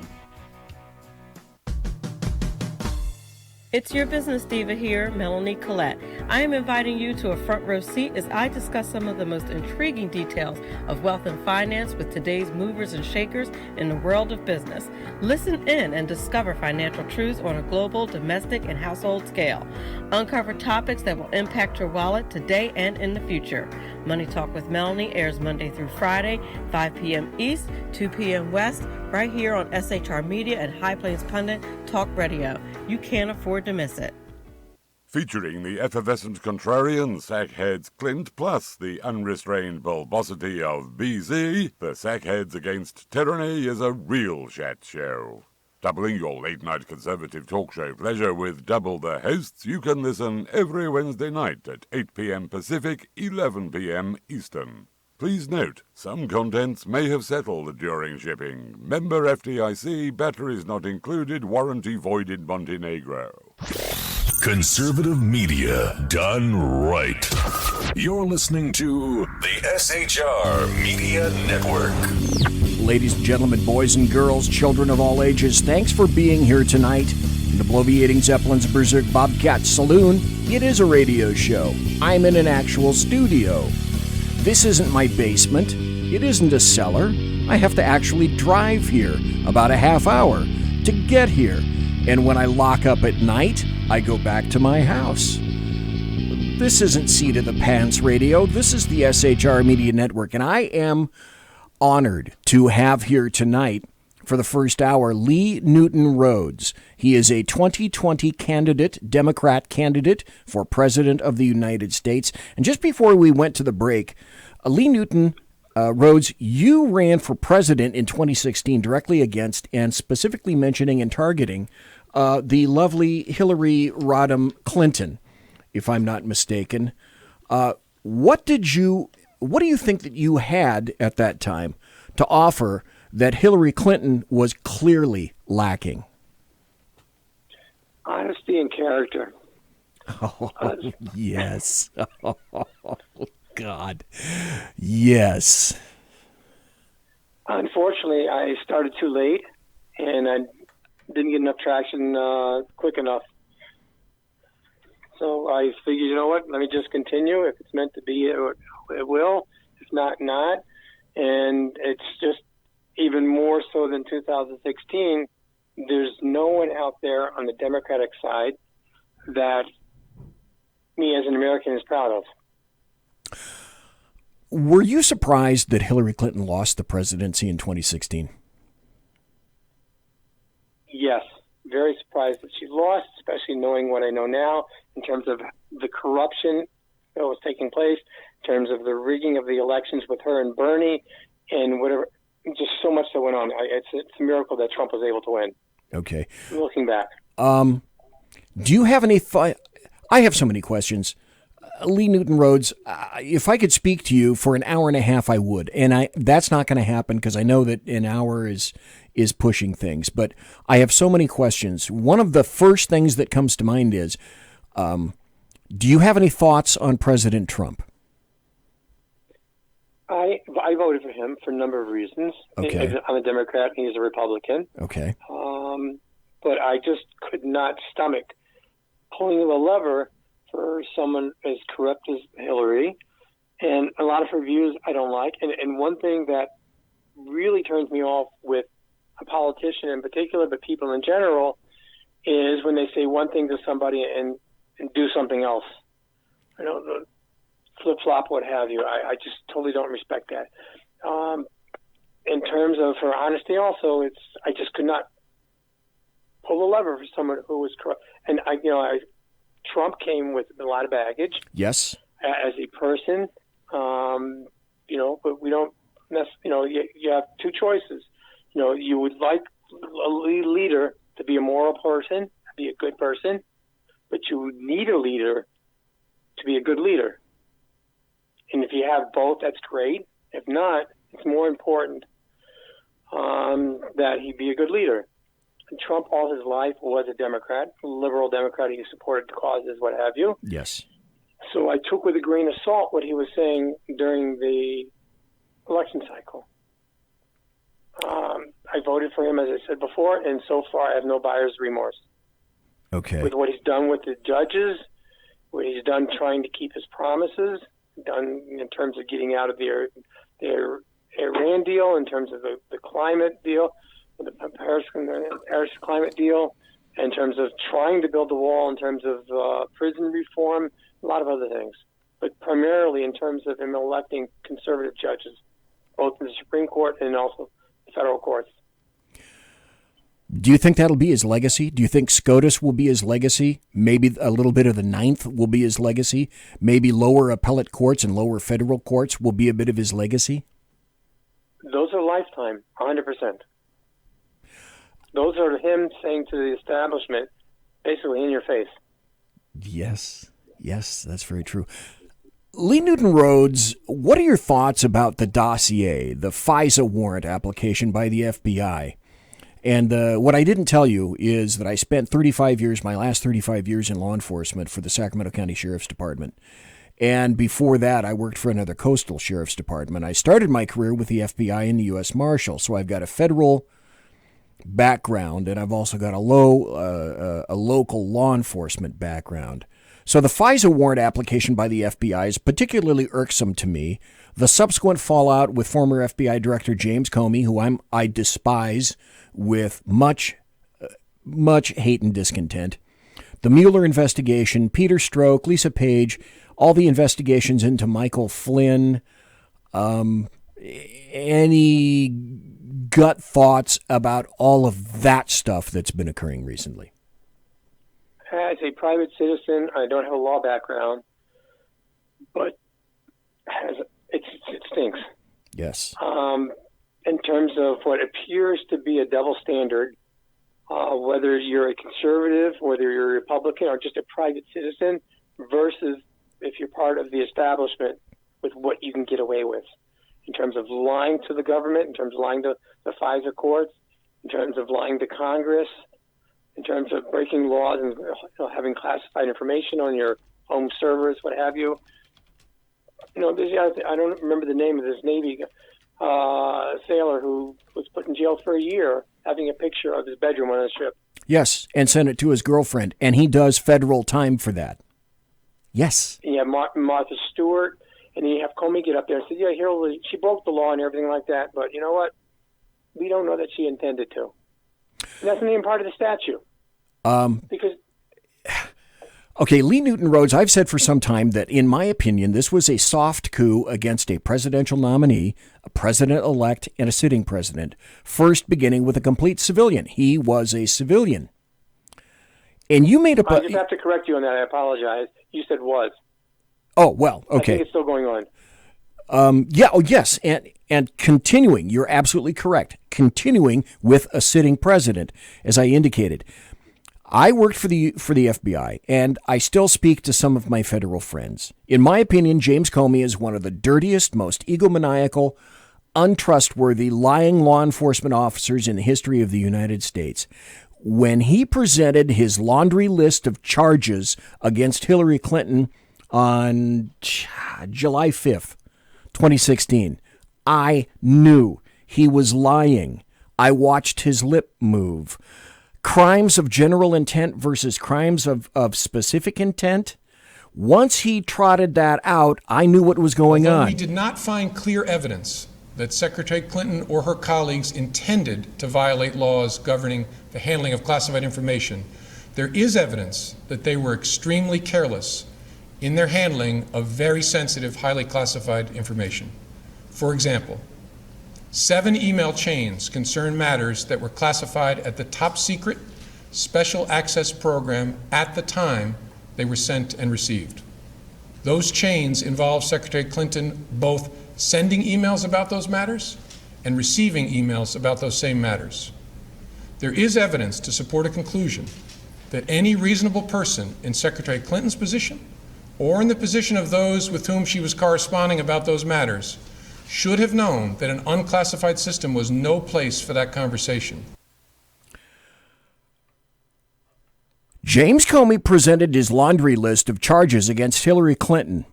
It's your business diva here, Melanie Collette. I am inviting you to a front row seat as I discuss some of the most intriguing details of wealth and finance with today's movers and shakers in the world of business. Listen in and discover financial truths on a global, domestic, and household scale. Uncover topics that will impact your wallet today and in the future. Money Talk with Melanie airs Monday through Friday, 5 p.m. East, 2 p.m. West, right here on SHR Media and High Plains Pundit Talk Radio. You can't afford to miss it. Featuring the effervescent contrarian sackheads Clint, plus the unrestrained bulbosity of BZ, the Sackheads Against Tyranny is a real chat show. Doubling your late-night conservative talk show pleasure with double the hosts, you can listen every Wednesday night at 8 p.m. Pacific, 11 p.m. Eastern. Please note, some contents may have settled during shipping. Member FDIC, batteries not included, warranty voided Montenegro. Conservative media done right. You're listening to the SHR Media Network. Ladies and gentlemen, boys and girls, children of all ages, thanks for being here tonight. In the bloviating Zeppelins, Berserk, Bobcat, Saloon, it is a radio show. I'm in an actual studio. This isn't my basement. It isn't a cellar. I have to actually drive here about a half hour to get here. And when I lock up at night, I go back to my house. This isn't Seat of the Pants Radio. This is the SHR Media Network. And I am honored to have here tonight for the first hour Lee Newton Rhodes. He is a 2020 candidate, Democrat candidate for President of the United States. And just before we went to the break, Lee Newton Rhodes, you ran for president in 2016 directly against and specifically mentioning and targeting the lovely Hillary Rodham Clinton, if I'm not mistaken. What do you think that you had at that time to offer that Hillary Clinton was clearly lacking? Honesty and character. Oh, yes. Oh, God. Yes. Unfortunately, I started too late, and I didn't get enough traction quick enough. So I figured, you know what, let me just continue. If it's meant to be, it will. If not, not. And it's just even more so than 2016. There's no one out there on the Democratic side that me as an American is proud of. Were you surprised that Hillary Clinton lost the presidency in 2016? Yes, very surprised that she lost, especially knowing what I know now in terms of the corruption that was taking place, in terms of the rigging of the elections with her and Bernie, and whatever. Just so much that went on. It's a miracle that Trump was able to win. Okay. Looking back. Do you have any I have so many questions. Lee Newton Rhodes, if I could speak to you for an hour and a half, I would. And that's not going to happen because I know that an hour is pushing things. But I have so many questions. One of the first things that comes to mind is, do you have any thoughts on President Trump? I voted for him for a number of reasons. Okay. I'm a Democrat. He's a Republican. Okay. But I just could not stomach pulling the lever for someone as corrupt as Hillary. And a lot of her views I don't like. And one thing that really turns me off with a politician in particular, but people in general, is when they say one thing to somebody and do something else. I don't flip-flop, what have you. I just totally don't respect that. In terms of her honesty also, I just could not pull the lever for someone who was corrupt. And Trump came with a lot of baggage. Yes. As a person, but we don't you have two choices. You would like a leader to be a moral person, be a good person, but you need a leader to be a good leader. And if you have both, that's great. If not, it's more important that he be a good leader. And Trump, all his life, was a Democrat, a liberal Democrat. He supported causes, what have you. Yes. So I took with a grain of salt what he was saying during the election cycle. I voted for him, as I said before, and so far I have no buyer's remorse. Okay. With what he's done with the judges, what he's done trying to keep his promises, done in terms of getting out of their Iran deal, in terms of the climate deal, the Paris climate deal, in terms of trying to build the wall, in terms of prison reform, a lot of other things. But primarily in terms of him electing conservative judges, both in the Supreme Court and also the federal courts. Do you think that'll be his legacy? Do you think SCOTUS will be his legacy? Maybe a little bit of the Ninth will be his legacy? Maybe lower appellate courts and lower federal courts will be a bit of his legacy? Those are lifetime, 100%. Those are him saying to the establishment, basically in your face. Yes, that's very true. Lee Newton Rhodes, what are your thoughts about the dossier, the FISA warrant application by the FBI? And what I didn't tell you is that I spent my last 35 years in law enforcement for the Sacramento County Sheriff's Department. And before that, I worked for another coastal sheriff's department. I started my career with the FBI and the U.S. Marshal, so I've got a federal background, and I've also got a local law enforcement background. So the FISA warrant application by the FBI is particularly irksome to me. The subsequent fallout with former FBI Director James Comey, who I despise with much hate and discontent. The Mueller investigation, Peter Strzok, Lisa Page, all the investigations into Michael Flynn. Any gut thoughts about all of that stuff that's been occurring recently? As a private citizen, I don't have a law background, but it stinks. Yes. In terms of what appears to be a double standard, whether you're a conservative, whether you're a Republican, or just a private citizen, versus if you're part of the establishment with what you can get away with, in terms of lying to the government, in terms of lying to the FISA courts, in terms of lying to Congress, in terms of breaking laws and having classified information on your home servers, what have you. I don't remember the name of this Navy sailor who was put in jail for a year having a picture of his bedroom on a ship. Yes, and sent it to his girlfriend, and he does federal time for that. Yes. And you have Martha Stewart, and you have Comey get up there and say, yeah, she broke the law and everything like that, but you know what? We don't know that she intended to. And that's not even part of the statute. Because... Okay, Lee Newton Rhodes, I've said for some time that, in my opinion, this was a soft coup against a presidential nominee, a president-elect, and a sitting president, first beginning with a complete civilian. He was a civilian. And you made I just have to correct you on that. I apologize. You said was. Oh, well, okay. I think it's still going on. Yes, and continuing, you're absolutely correct, continuing with a sitting president, as I indicated. I worked for the FBI, and I still speak to some of my federal friends. In my opinion, James Comey is one of the dirtiest, most egomaniacal, untrustworthy, lying law enforcement officers in the history of the United States. When he presented his laundry list of charges against Hillary Clinton on July 5th, 2016, I knew he was lying. I watched his lip move. Crimes of general intent versus crimes of specific intent. Once he trotted that out, I knew what was going on. We did not find clear evidence that Secretary Clinton or her colleagues intended to violate laws governing the handling of classified information. There is evidence that they were extremely careless in their handling of very sensitive, highly classified information. For example, 7 email chains concern matters that were classified at the top secret special access program at the time they were sent and received. Those chains involve Secretary Clinton both sending emails about those matters and receiving emails about those same matters. There is evidence to support a conclusion that any reasonable person in Secretary Clinton's position or in the position of those with whom she was corresponding about those matters should have known that an unclassified system was no place for that conversation. James Comey presented his laundry list of charges against Hillary Clinton,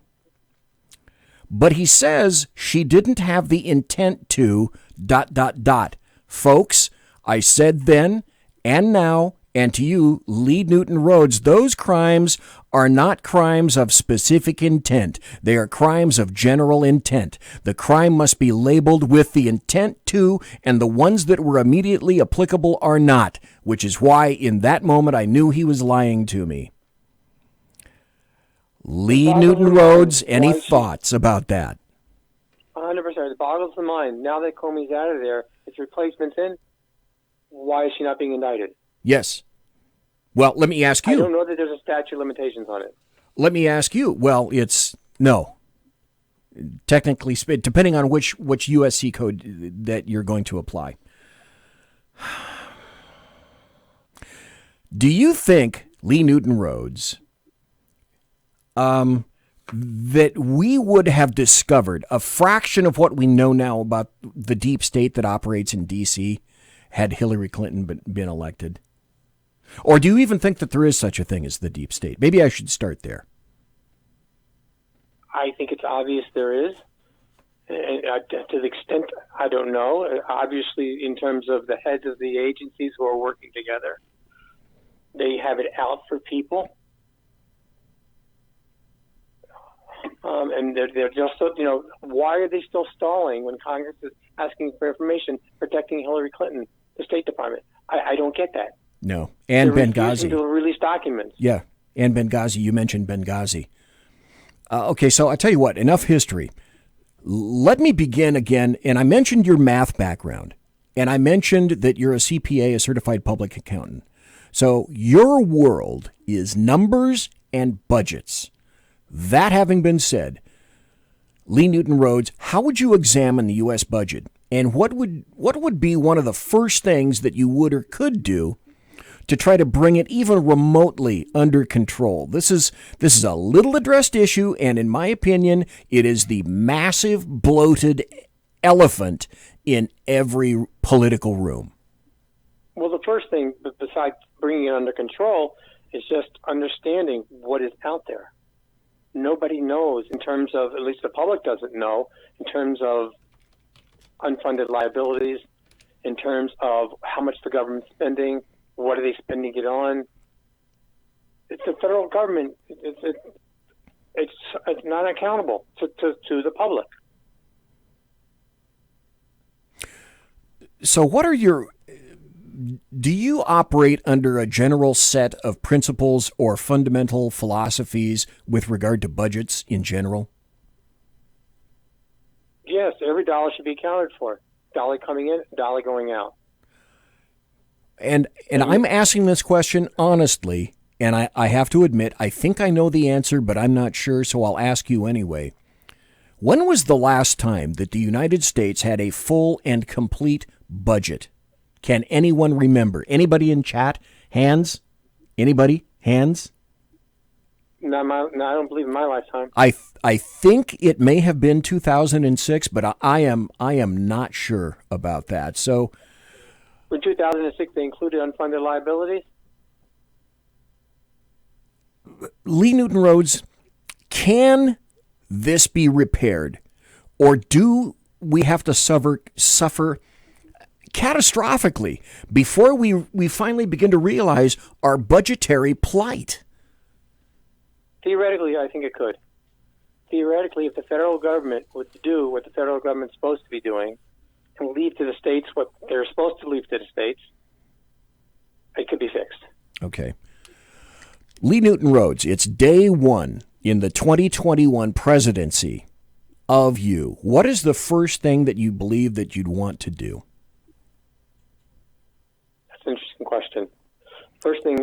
but he says she didn't have the intent to ... Folks, I said then and now, and to you, Lee Newton Rhodes, those crimes are not crimes of specific intent. They are crimes of general intent. The crime must be labeled with the intent to, and the ones that were immediately applicable are not, which is why in that moment I knew he was lying to me. Lee Newton Rhodes, any thoughts about that? 100%. It boggles the mind. Now that Comey's out of there, its replacement's in, why is she not being indicted? Yes. Well, let me ask you. I don't know that there's a statute of limitations on it. Let me ask you. Well, it's no. Technically, depending on which USC code that you're going to apply. Do you think, Lee Newton Rhodes, that we would have discovered a fraction of what we know now about the deep state that operates in D.C. had Hillary Clinton been elected? Or do you even think that there is such a thing as the deep state? Maybe I should start there. I think it's obvious there is. And to the extent, I don't know. Obviously, in terms of the heads of the agencies who are working together, they have it out for people. And they're just, why are they still stalling when Congress is asking for information protecting Hillary Clinton, the State Department? I don't get that. No. And they're Benghazi. To release documents. Yeah. And Benghazi. You mentioned Benghazi. Okay, so I tell you what, enough history. Let me begin again, and I mentioned your math background, and I mentioned that you're a CPA, a certified public accountant. So your world is numbers and budgets. That having been said, Lee Newton Rhodes, how would you examine the U.S. budget, and what would be one of the first things that you would or could do to try to bring it even remotely under control? This is a little addressed issue, and in my opinion, it is the massive bloated elephant in every political room. Well, the first thing, besides bringing it under control, is just understanding what is out there. Nobody knows in terms of, at least the public doesn't know, in terms of unfunded liabilities, in terms of how much the government's spending, what are they spending it on? It's the federal government. It's not accountable to the public. So do you operate under a general set of principles or fundamental philosophies with regard to budgets in general? Yes, every dollar should be accounted for. Dollar coming in, dollar going out. And I'm asking this question honestly, and I have to admit, I think I know the answer, but I'm not sure, so I'll ask you anyway. When was the last time that the United States had a full and complete budget? Can anyone remember? Anybody in chat? Hands? Anybody? Hands? No, I don't believe in my lifetime. I think it may have been 2006, but I am not sure about that. So, in 2006, they included unfunded liabilities? Lee Newton Rhodes, can this be repaired? Or do we have to suffer catastrophically before we finally begin to realize our budgetary plight? Theoretically, I think it could. Theoretically, if the federal government would do what the federal government's supposed to be doing and leave to the states what they're supposed to leave to the states, it could be fixed. Okay. Lee Newton Rhodes, it's day one in the 2021 presidency of you. What is the first thing that you believe that you'd want to do? That's an interesting question. First thing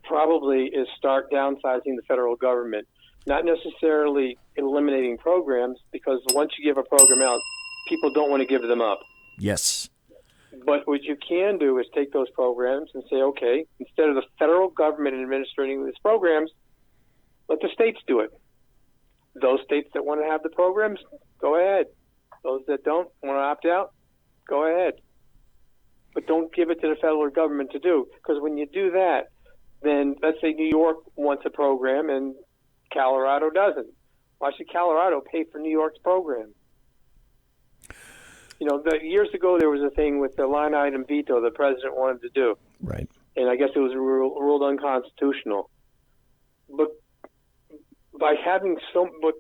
probably is start downsizing the federal government. Not necessarily eliminating programs, because once you give a program out, people don't want to give them up. Yes. But what you can do is take those programs and say, okay, instead of the federal government administering these programs, let the states do it. Those states that want to have the programs, go ahead. Those that don't want to opt out, go ahead. But don't give it to the federal government to do, because when you do that, then let's say New York wants a program and Colorado doesn't. Why should Colorado pay for New York's program? Years ago there was a thing with the line item veto the president wanted to do. Right. And I guess it was ruled unconstitutional. But by having what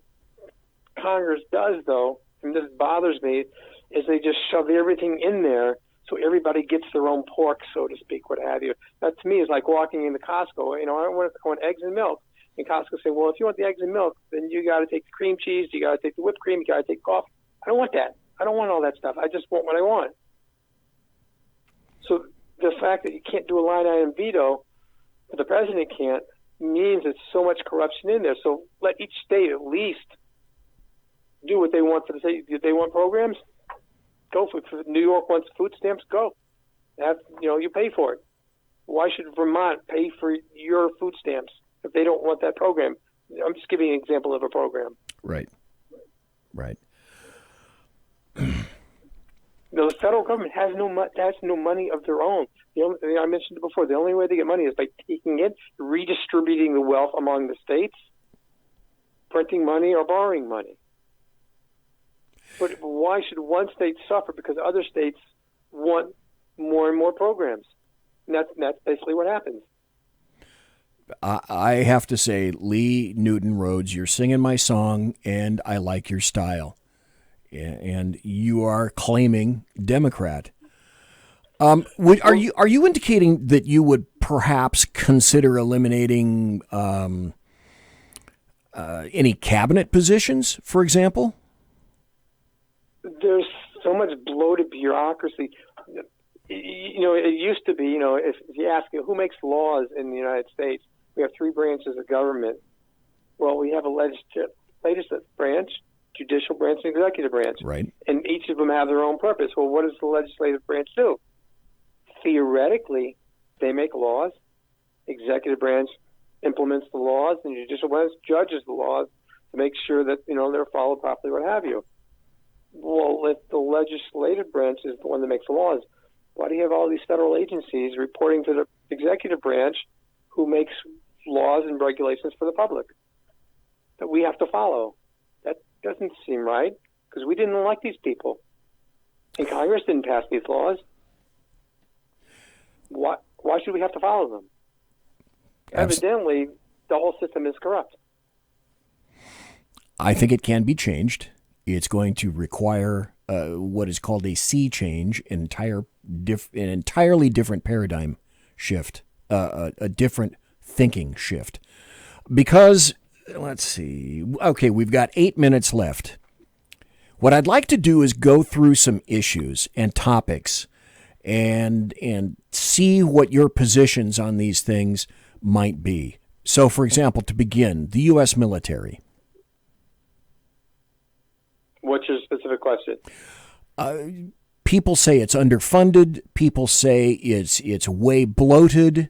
Congress does, though, and this bothers me, is they just shove everything in there so everybody gets their own pork, so to speak, what have you. That to me is like walking into Costco. I want eggs and milk. And Costco say, well, if you want the eggs and milk, then you got to take the cream cheese, you got to take the whipped cream, you got to take coffee. I don't want that. I don't want all that stuff. I just want what I want. So the fact that you can't do a line item veto, but the president can't, means there's so much corruption in there. So let each state at least do what they want for the state. If they want programs, go for it. If New York wants food stamps, go. You pay for it. Why should Vermont pay for your food stamps if they don't want that program? I'm just giving an example of a program. Right. Right. The federal government has no money of their own. I mentioned it before. The only way they get money is by taking it, redistributing the wealth among the states, printing money or borrowing money. But why should one state suffer because other states want more and more programs? And that's basically what happens. I have to say, Lee Newton Rhodes, you're singing my song, and I like your style. And you are claiming Democrat. Are you indicating that you would perhaps consider eliminating any cabinet positions, for example? There's so much bloated bureaucracy. It used to be, if you ask who makes laws in the United States, we have three branches of government. Well, we have a legislative branch, judicial branch, and executive branch. Right. And each of them have their own purpose. Well, what does the legislative branch do? Theoretically, they make laws. Executive branch implements the laws, and the judicial branch judges the laws to make sure that, they're followed properly, what have you. Well, if the legislative branch is the one that makes the laws, why do you have all these federal agencies reporting to the executive branch who makes laws and regulations for the public that we have to follow? That doesn't seem right, because we didn't elect these people. And Congress didn't pass these laws. Why should we have to follow them? Evidently, the whole system is corrupt. I think it can be changed. It's going to require what is called a sea change, an entirely different paradigm shift, a different thinking shift. Because, let's see, okay, we've got 8 minutes left. What I'd like to do is go through some issues and topics and see what your positions on these things might be. So, for example, to begin, the U.S. military. What's your specific question? People say it's underfunded. People say it's way bloated.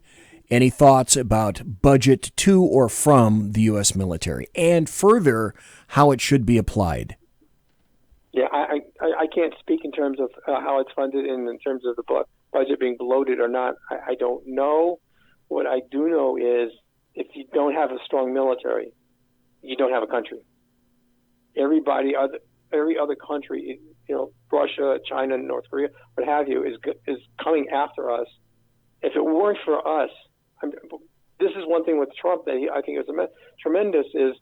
Any thoughts about budget to or from the U.S. military, and further, how it should be applied? Yeah, I can't speak in terms of how it's funded and in terms of the budget being bloated or not. I don't know. What I do know is if you don't have a strong military, you don't have a country. Every other country, Russia, China, North Korea, what have you, is coming after us. If it weren't for us, this is one thing with Trump that I think is tremendous, is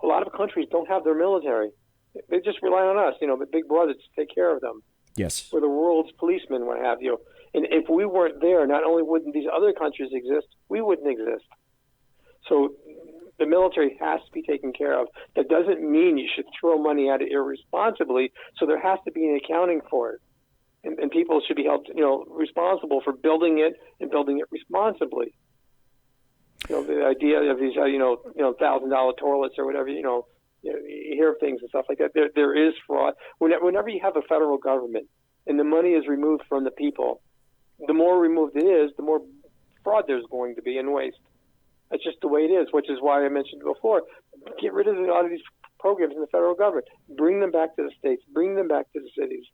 a lot of countries don't have their military. They just rely on us, the big brother, to take care of them. Yes. We're the world's policemen, what have you. And if we weren't there, not only wouldn't these other countries exist, we wouldn't exist. So the military has to be taken care of. That doesn't mean you should throw money at it irresponsibly, so there has to be an accounting for it. And people should be held, responsible for building it and building it responsibly. The idea of these, $1,000 toilets or whatever, you hear of things and stuff like that. There is fraud. Whenever you have a federal government and the money is removed from the people, the more removed it is, the more fraud there's going to be and waste. That's just the way it is, which is why I mentioned before, get rid of a lot of these programs in the federal government. Bring them back to the states. Bring them back to the cities.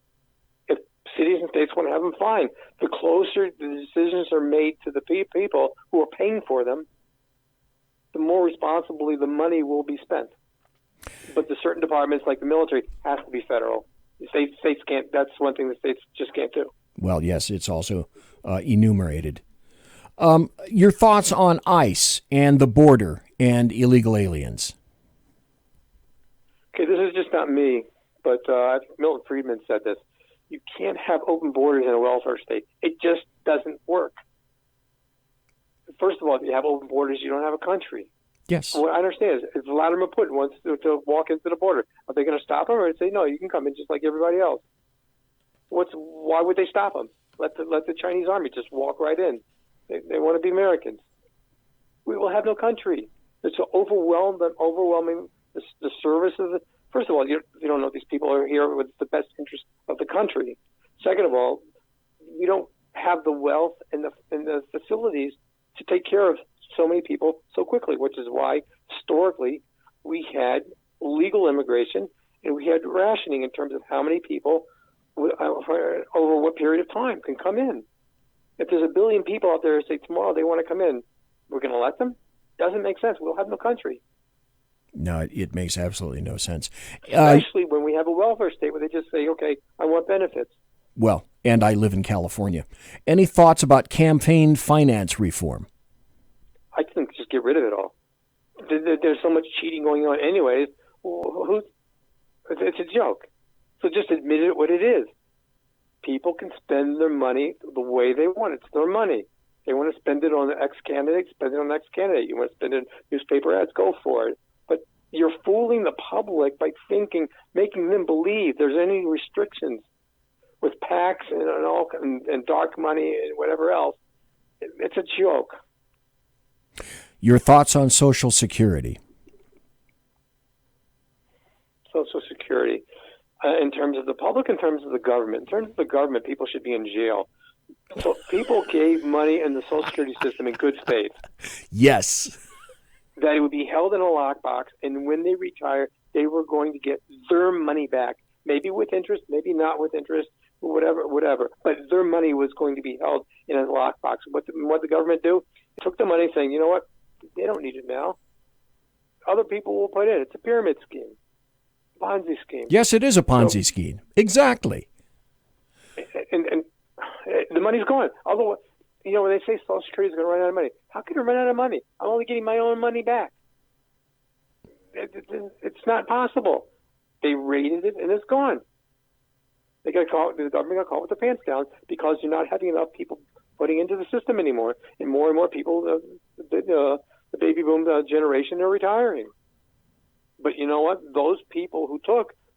If cities and states want to have them, fine. The closer the decisions are made to the people who are paying for them, the more responsibly the money will be spent. But the certain departments, like the military, have to be federal. The states can't. That's one thing the states just can't do. Well, yes, it's also enumerated. Your thoughts on ICE and the border and illegal aliens? Okay, this is just not me, but Milton Friedman said this. You can't have open borders in a welfare state. It just doesn't work. First of all, if you have open borders, you don't have a country. Yes. What I understand is if Vladimir Putin wants to walk into the border, are they going to stop him or say, no, you can come in just like everybody else? Why would they stop him? Let the Chinese army just walk right in. They want to be Americans. We will have no country. It's overwhelming the service of the. First of all, you don't know if these people are here with the best interest of the country. Second of all, we don't have the wealth and the facilities to take care of so many people so quickly, which is why historically we had legal immigration and we had rationing in terms of how many people over what period of time can come in. If there's a billion people out there who say tomorrow they want to come in, we're going to let them? Doesn't make sense. We'll have no country. No, it makes absolutely no sense. Especially when we have a welfare state where they just say, okay, I want benefits. Well, and I live in California. Any thoughts about campaign finance reform? I think just get rid of it all. There's so much cheating going on anyways. It's a joke. So just admit it what it is. People can spend their money the way they want. It's their money. They want to spend it on the X candidate, spend it on the X candidate. You want to spend it on newspaper ads, go for it. But you're fooling the public by making them believe there's any restrictions with PACs and dark money and whatever else. It's a joke. Your thoughts on Social Security? Social Security. In terms of the public, in terms of the government. In terms of the government, people should be in jail. So people gave money in the Social Security system in good faith. Yes. That it would be held in a lockbox, and when they retire, they were going to get their money back. Maybe with interest, maybe not with interest, whatever. But their money was going to be held in a lockbox. What the government do? They took the money saying, you know what? They don't need it now. Other people will put in. It's a pyramid scheme. Ponzi scheme. Yes, it is a Ponzi scheme. Exactly. And the money's gone. Although, when they say Social Security is going to run out of money, how could it run out of money? I'm only getting my own money back. It's not possible. They raided it and it's gone. The government got to call it with the pants down because you're not having enough people putting into the system anymore, and more people, the baby boom generation, are retiring. But you know what? Those people who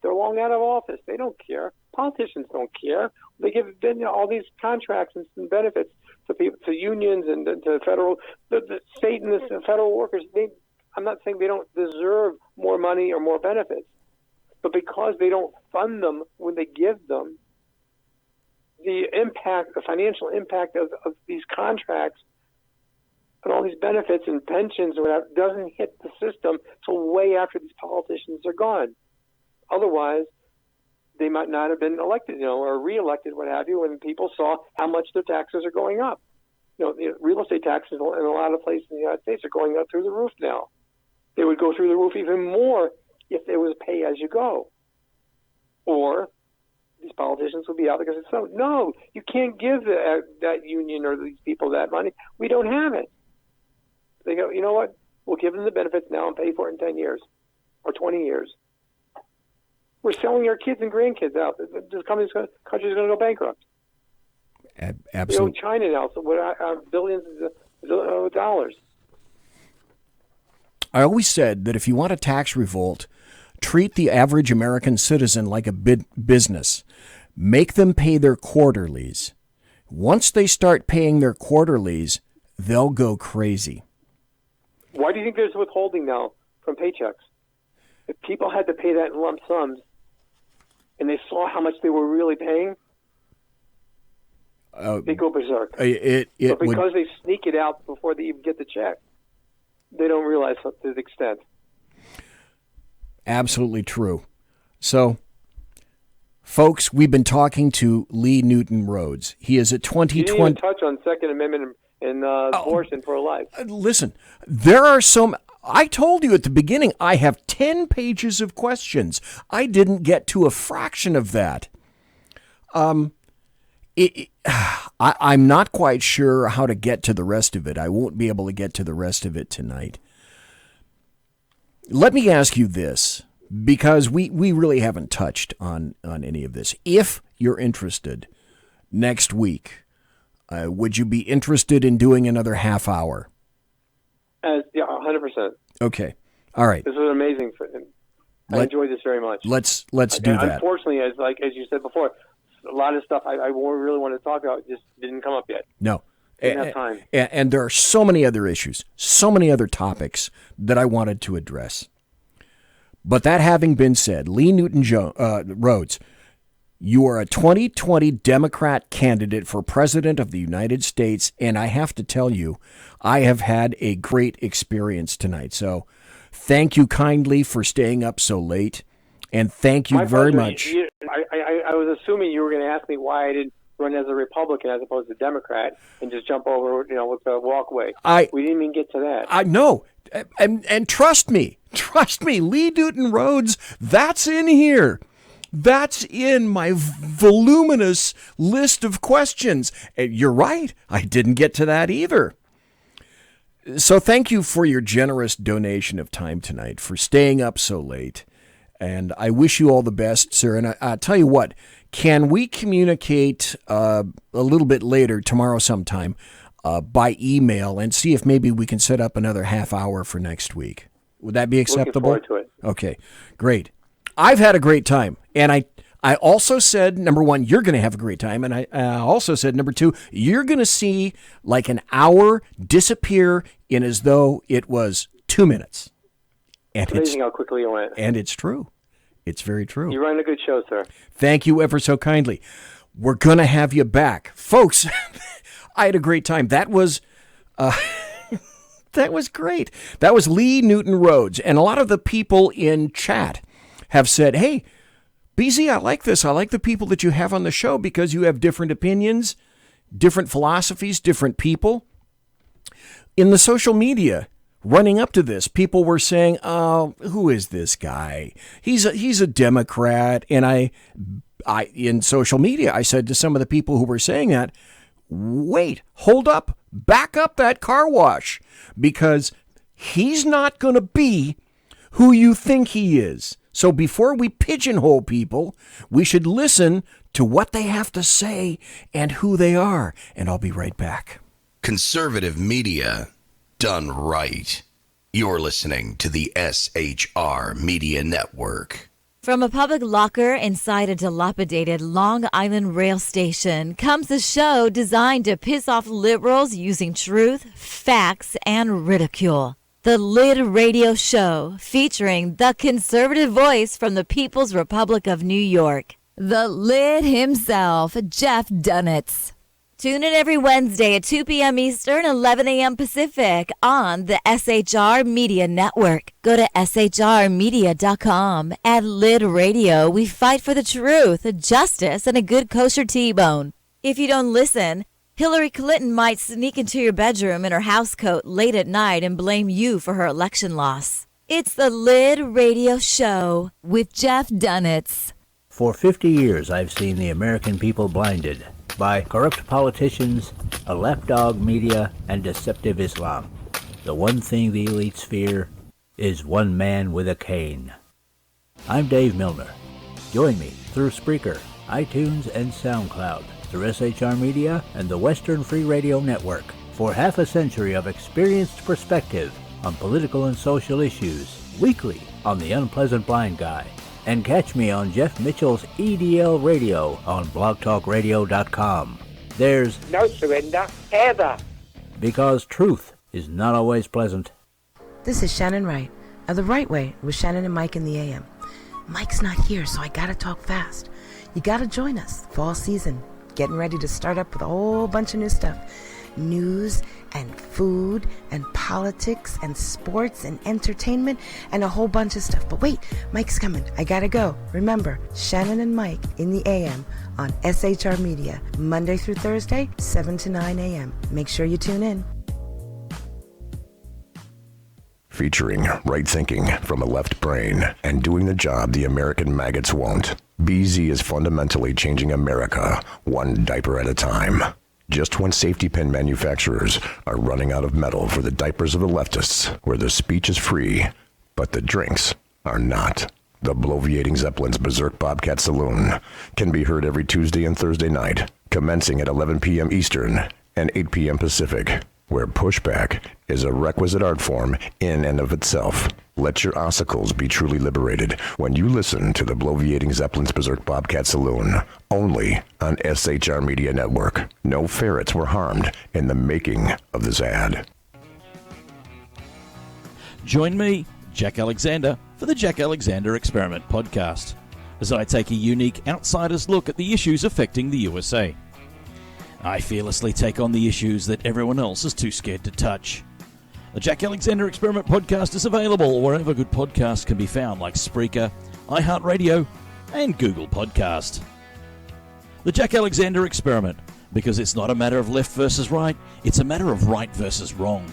they're long out of office. They don't care. Politicians don't care. They give all these contracts and benefits to people, to unions and to the state and the federal workers. I'm not saying they don't deserve more money or more benefits, but because they don't fund them when they give them, the financial impact of these contracts and all these benefits and pensions or whatever doesn't hit the system till way after these politicians are gone. Otherwise, they might not have been elected, or reelected, what have you, when people saw how much their taxes are going up. Real estate taxes in a lot of places in the United States are going up through the roof now. They would go through the roof even more if there was pay as you go. Or these politicians would be out because it's no, you can't give that union or these people that money. We don't have it. They go, you know what? We'll give them the benefits now and pay for it in 10 years or 20 years. We're selling our kids and grandkids out. This country's going to go bankrupt. Absolutely. China now, so billions of dollars. I always said that if you want a tax revolt, treat the average American citizen like a business. Make them pay their quarterlies. Once they start paying their quarterlies, they'll go crazy. Why do you think there's withholding now from paychecks? If people had to pay that in lump sums and they saw how much they were really paying, they go berserk. But because they sneak it out before they even get the check, they don't realize to the extent. Absolutely true. So, folks, we've been talking to Lee Newton Rhodes. He is at 2020. You didn't even touch on Second Amendment and abortion for life. Listen, there are some. I told you at the beginning, I have 10 pages of questions. I didn't get to a fraction of that. I'm not quite sure how to get to the rest of it. I won't be able to get to the rest of it tonight. Let me ask you this, because we really haven't touched on any of this. If you're interested next week, would you be interested in doing another half hour? Yeah, 100%. Okay. All right. This was amazing. I enjoyed this very much. Let's do that. Unfortunately, as you said before, a lot of stuff I really wanted to talk about just didn't come up yet. No. Didn't have time. And there are so many other issues, so many other topics that I wanted to address. But that having been said, Lee Newton Rhodes, you are a 2020 Democrat candidate for President of the United States, and I have to tell you, I have had a great experience tonight. So thank you kindly for staying up so late. And thank you very much. I was assuming you were going to ask me why I didn't run as a Republican as opposed to Democrat and just jump over, with the walkway. We didn't even get to that. I know. And trust me, Lee Newton Rhodes, that's in here. That's in my voluminous list of questions. And you're right. I didn't get to that either. So thank you for your generous donation of time tonight, for staying up so late. And I wish you all the best, sir. And I tell you what, can we communicate a little bit later, tomorrow sometime, by email and see if maybe we can set up another half hour for next week? Would that be acceptable? Looking forward to it. Okay, great. I've had a great time. And I also said, number one, you're going to have a great time. And I also said, number two, you're going to see like an hour disappear in as though it was 2 minutes. And it's amazing how quickly it went. And it's true. It's very true. You run a good show, sir. Thank you ever so kindly. We're going to have you back. Folks, I had a great time. That was that was great. That was Lee Newton Rhodes. And a lot of the people in chat have said, hey, BZ, I like this. I like the people that you have on the show because you have different opinions, different philosophies, different people. In the social media, running up to this, people were saying, oh, who is this guy? He's a Democrat. And I in social media, I said to some of the people who were saying that, wait, hold up, back up that car wash, because he's not going to be who you think he is. So before we pigeonhole people, we should listen to what they have to say and who they are. And I'll be right back. Conservative media done right. You're listening to the SHR Media Network. From a public locker inside a dilapidated Long Island rail station comes a show designed to piss off liberals using truth, facts, and ridicule. The Lid Radio Show, featuring the conservative voice from the People's Republic of New York, the Lid himself, Jeff Dunitz. Tune in every Wednesday at 2 p.m. Eastern, 11 a.m. Pacific on the SHR Media Network. Go to shrmedia.com. At Lid Radio, we fight for the truth, justice, and a good kosher T-bone. If you don't listen, Hillary Clinton might sneak into your bedroom in her housecoat late at night and blame you for her election loss. It's the Lid Radio Show with Jeff Dunitz. For 50 years, I've seen the American people blinded by corrupt politicians, a lapdog media, and deceptive Islam. The one thing the elites fear is one man with a cane. I'm Dave Milner. Join me through Spreaker, iTunes, and SoundCloud, through SHR Media and the Western Free Radio Network, for half a century of experienced perspective on political and social issues, weekly on The Unpleasant Blind Guy. And catch me on Jeff Mitchell's EDL Radio on blogtalkradio.com. There's no surrender, ever. Because truth is not always pleasant. This is Shannon Wright of The Right Way with Shannon and Mike in the AM. Mike's not here, so I gotta talk fast. You gotta join us. Fall season. Getting ready to start up with a whole bunch of new stuff. News and food and politics and sports and entertainment and a whole bunch of stuff. But wait, Mike's coming. I gotta go. Remember, Shannon and Mike in the AM on SHR Media, Monday through Thursday, 7 to 9 a.m. Make sure you tune in. Featuring right thinking from a left brain and doing the job the American maggots won't. BZ is fundamentally changing America one diaper at a time. Just when safety pin manufacturers are running out of metal for the diapers of the leftists, where the speech is free, but the drinks are not. The bloviating Zeppelin's Berserk Bobcat Saloon can be heard every Tuesday and Thursday night, commencing at 11 p.m. Eastern and 8 p.m. Pacific, where pushback is a requisite art form in and of itself. Let your ossicles be truly liberated when you listen to the bloviating Zeppelin's Berserk Bobcat Saloon, only on SHR Media Network. No ferrets were harmed in the making of this ad. Join me, Jack Alexander, for the Jack Alexander Experiment podcast, as I take a unique outsider's look at the issues affecting the USA. I fearlessly take on the issues that everyone else is too scared to touch. The Jack Alexander Experiment podcast is available wherever good podcasts can be found, like Spreaker, iHeartRadio, and Google Podcast. The Jack Alexander Experiment, because it's not a matter of left versus right, it's a matter of right versus wrong.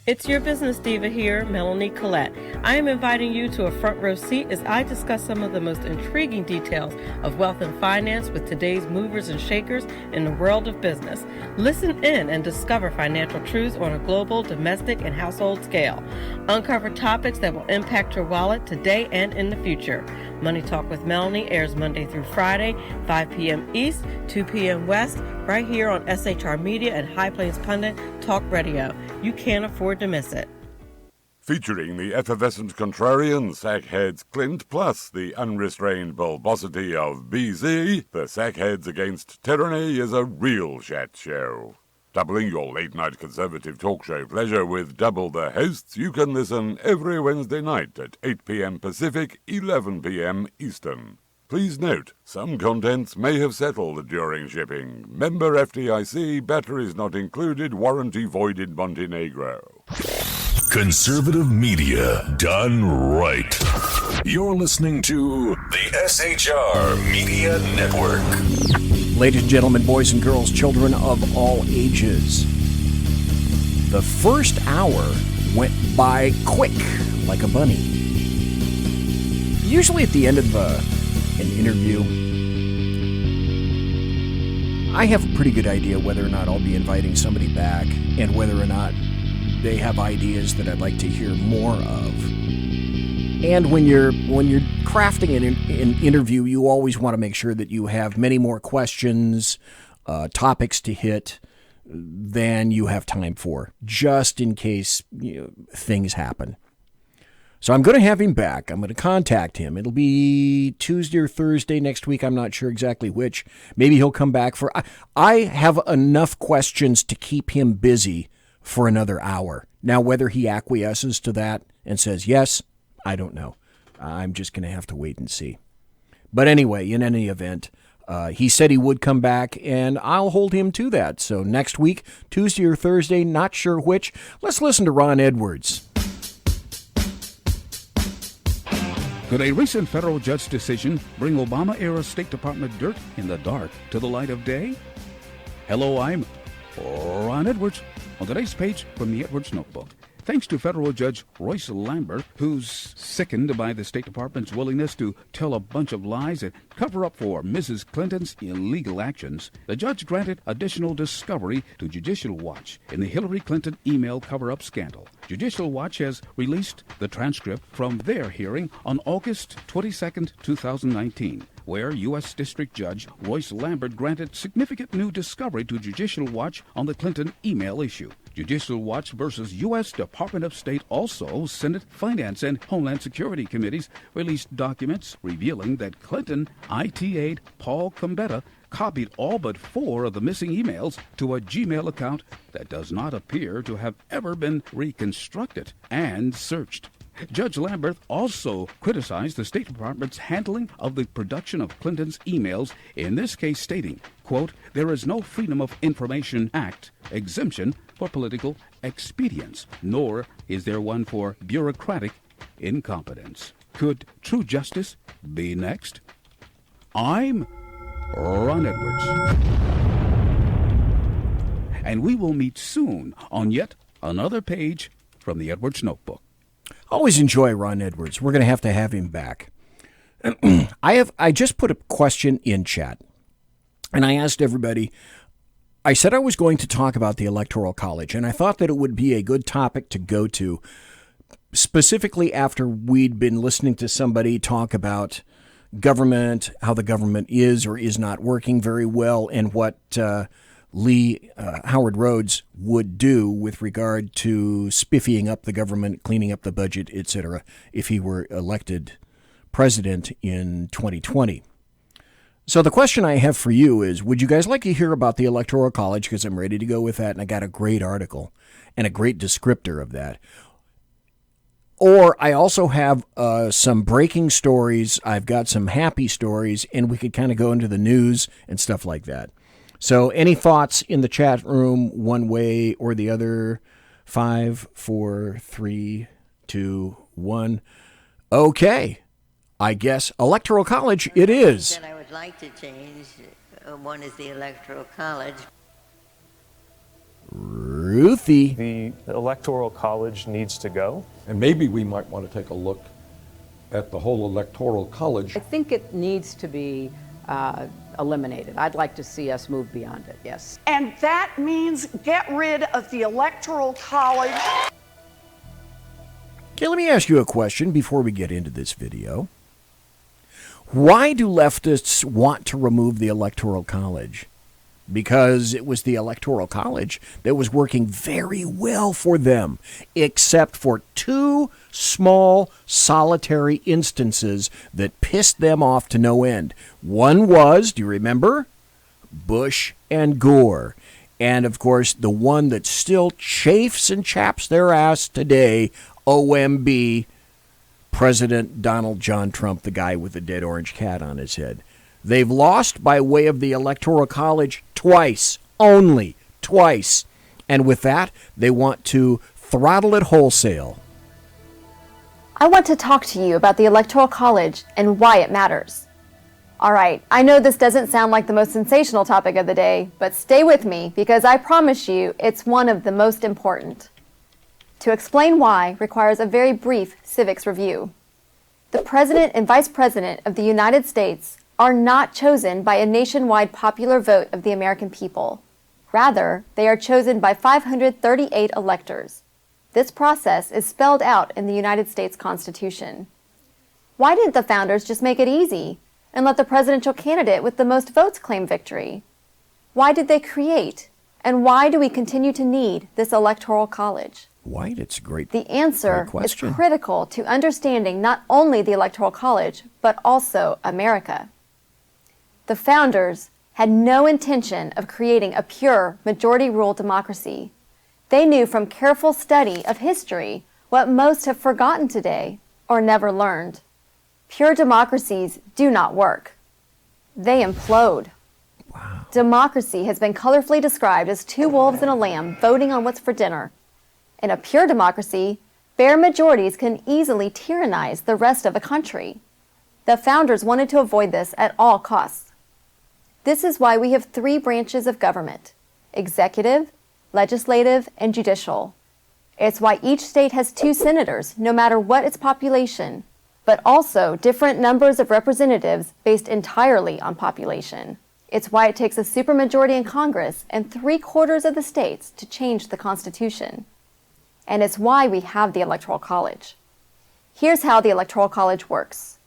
It's your business diva here, Melanie Collette. I am inviting you to a front row seat as I discuss some of the most intriguing details of wealth and finance with today's movers and shakers in the world of business. Listen in and discover financial truths on a global, domestic, and household scale. Uncover topics that will impact your wallet today and in the future. Money Talk with Melanie airs Monday through Friday, 5 p.m. East, 2 p.m. West, right here on SHR Media and High Plains Pundit Talk Radio. You can't afford to miss it. Featuring the effervescent contrarian, Sackheads Clint, plus the unrestrained bulbosity of BZ, the Sackheads Against Tyranny is a real chat show. Doubling your late-night conservative talk show pleasure with double the hosts, you can listen every Wednesday night at 8 p.m. Pacific, 11 p.m. Eastern. Please note, some contents may have settled during shipping. Member FDIC, batteries not included, warranty void in Montenegro. Conservative media done right. You're listening to the SHR Media Network. Ladies and gentlemen, boys and girls, children of all ages, the first hour went by quick, like a bunny. Usually at the end of an interview, I have a pretty good idea whether or not I'll be inviting somebody back and whether or not they have ideas that I'd like to hear more of. And when you're crafting an interview, you always want to make sure that you have many more questions, topics to hit than you have time for, just in case things happen. So I'm going to have him back. I'm going to contact him. It'll be Tuesday or Thursday next week. I'm not sure exactly which. Maybe he'll come back for... I have enough questions to keep him busy for another hour. Now, whether he acquiesces to that and says yes, I don't know. I'm just going to have to wait and see. But anyway, in any event, he said he would come back, and I'll hold him to that. So next week, Tuesday or Thursday, not sure which, let's listen to Ron Edwards. Could a recent federal judge decision bring Obama-era State Department dirt in the dark to the light of day? Hello, I'm Ron Edwards. On today's page from the Edwards Notebook, thanks to federal judge Royce Lambert, who's sickened by the State Department's willingness to tell a bunch of lies and cover up for Mrs. Clinton's illegal actions, the judge granted additional discovery to Judicial Watch in the Hillary Clinton email cover-up scandal. Judicial Watch has released the transcript from their hearing on August 22, 2019. Where U.S. District Judge Royce Lambert granted significant new discovery to Judicial Watch on the Clinton email issue. Judicial Watch versus U.S. Department of State, also Senate Finance and Homeland Security Committees released documents revealing that Clinton IT aide Paul Combetta copied all but 4 of the missing emails to a Gmail account that does not appear to have ever been reconstructed and searched. Judge Lambert also criticized the State Department's handling of the production of Clinton's emails, in this case stating, quote, "There is no Freedom of Information Act exemption for political expedience, nor is there one for bureaucratic incompetence." Could true justice be next? I'm Ron Edwards. And we will meet soon on yet another page from the Edwards Notebook. Always enjoy Ron Edwards. We're going to have him back. I just put a question in chat, and I asked everybody. I said I was going to talk about the Electoral College, and I thought that it would be a good topic to go to, specifically after we'd been listening to somebody talk about government, how the government is or is not working very well, and what Howard Rhodes would do with regard to spiffying up the government, cleaning up the budget, etc., if he were elected president in 2020. So the question I have for you is, would you guys like to hear about the Electoral College? Because I'm ready to go with that, and I got a great article and a great descriptor of that. Or I also have some breaking stories. I've got some happy stories, and we could kind of go into the news and stuff like that. So any thoughts in the chat room, one way or the other? 5, 4, 3, 2, 1. Okay. I guess Electoral College it is. That I would like to change. One is the Electoral College. Ruthie. The Electoral College needs to go. And maybe we might want to take a look at the whole Electoral College. I think it needs to be eliminated. I'd like to see us move beyond it, yes. And that means get rid of the Electoral College. Okay, let me ask you a question before we get into this video. Why do leftists want to remove the Electoral College? Because it was the Electoral College that was working very well for them, except for 2 small, solitary instances that pissed them off to no end. One was, do you remember? Bush and Gore. And, of course, the one that still chafes and chaps their ass today, OMB, President Donald John Trump, the guy with the dead orange cat on his head. They've lost by way of the Electoral College twice, only twice. And with that, they want to throttle it wholesale. I want to talk to you about the Electoral College and why it matters. All right, I know this doesn't sound like the most sensational topic of the day, but stay with me because I promise you it's one of the most important. To explain why requires a very brief civics review. The President and Vice President of the United States are not chosen by a nationwide popular vote of the American people. Rather, they are chosen by 538 electors. This process is spelled out in the United States Constitution. Why didn't the founders just make it easy and let the presidential candidate with the most votes claim victory? Why did they create, and why do we continue to need this Electoral College? Why? It's great. The answer is critical to understanding not only the Electoral College, but also America. The founders had no intention of creating a pure majority rule democracy. They knew from careful study of history what most have forgotten today or never learned. Pure democracies do not work. They implode. Wow. Democracy has been colorfully described as 2 wolves and a lamb voting on what's for dinner. In a pure democracy, bare majorities can easily tyrannize the rest of a country. The founders wanted to avoid this at all costs. This is why we have 3 branches of government: executive, legislative, and judicial. It's why each state has 2 senators, no matter what its population, but also different numbers of representatives based entirely on population. It's why it takes a supermajority in Congress and 3/4 of the states to change the Constitution. And it's why we have the Electoral College. Here's how the Electoral College works.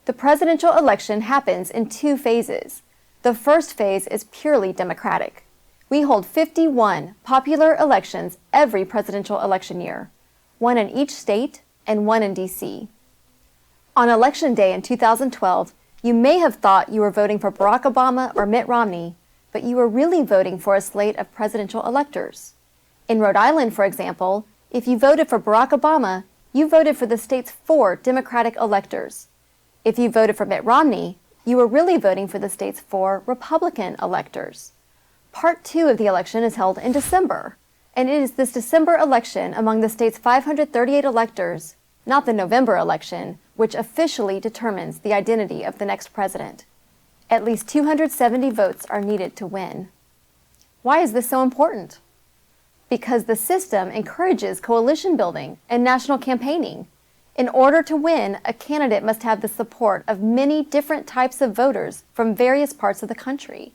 The presidential election happens in 2 phases. The first phase is purely democratic. We hold 51 popular elections every presidential election year, 1 in each state and 1 in D.C. On Election Day in 2012, you may have thought you were voting for Barack Obama or Mitt Romney, but you were really voting for a slate of presidential electors. In Rhode Island, for example, if you voted for Barack Obama, you voted for the state's 4 Democratic electors. If you voted for Mitt Romney, you were really voting for the state's 4 Republican electors. Part 2 of the election is held in December, and it is this December election among the state's 538 electors, not the November election, which officially determines the identity of the next president. At least 270 votes are needed to win. Why is this so important? Because the system encourages coalition building and national campaigning. In order to win, a candidate must have the support of many different types of voters from various parts of the country.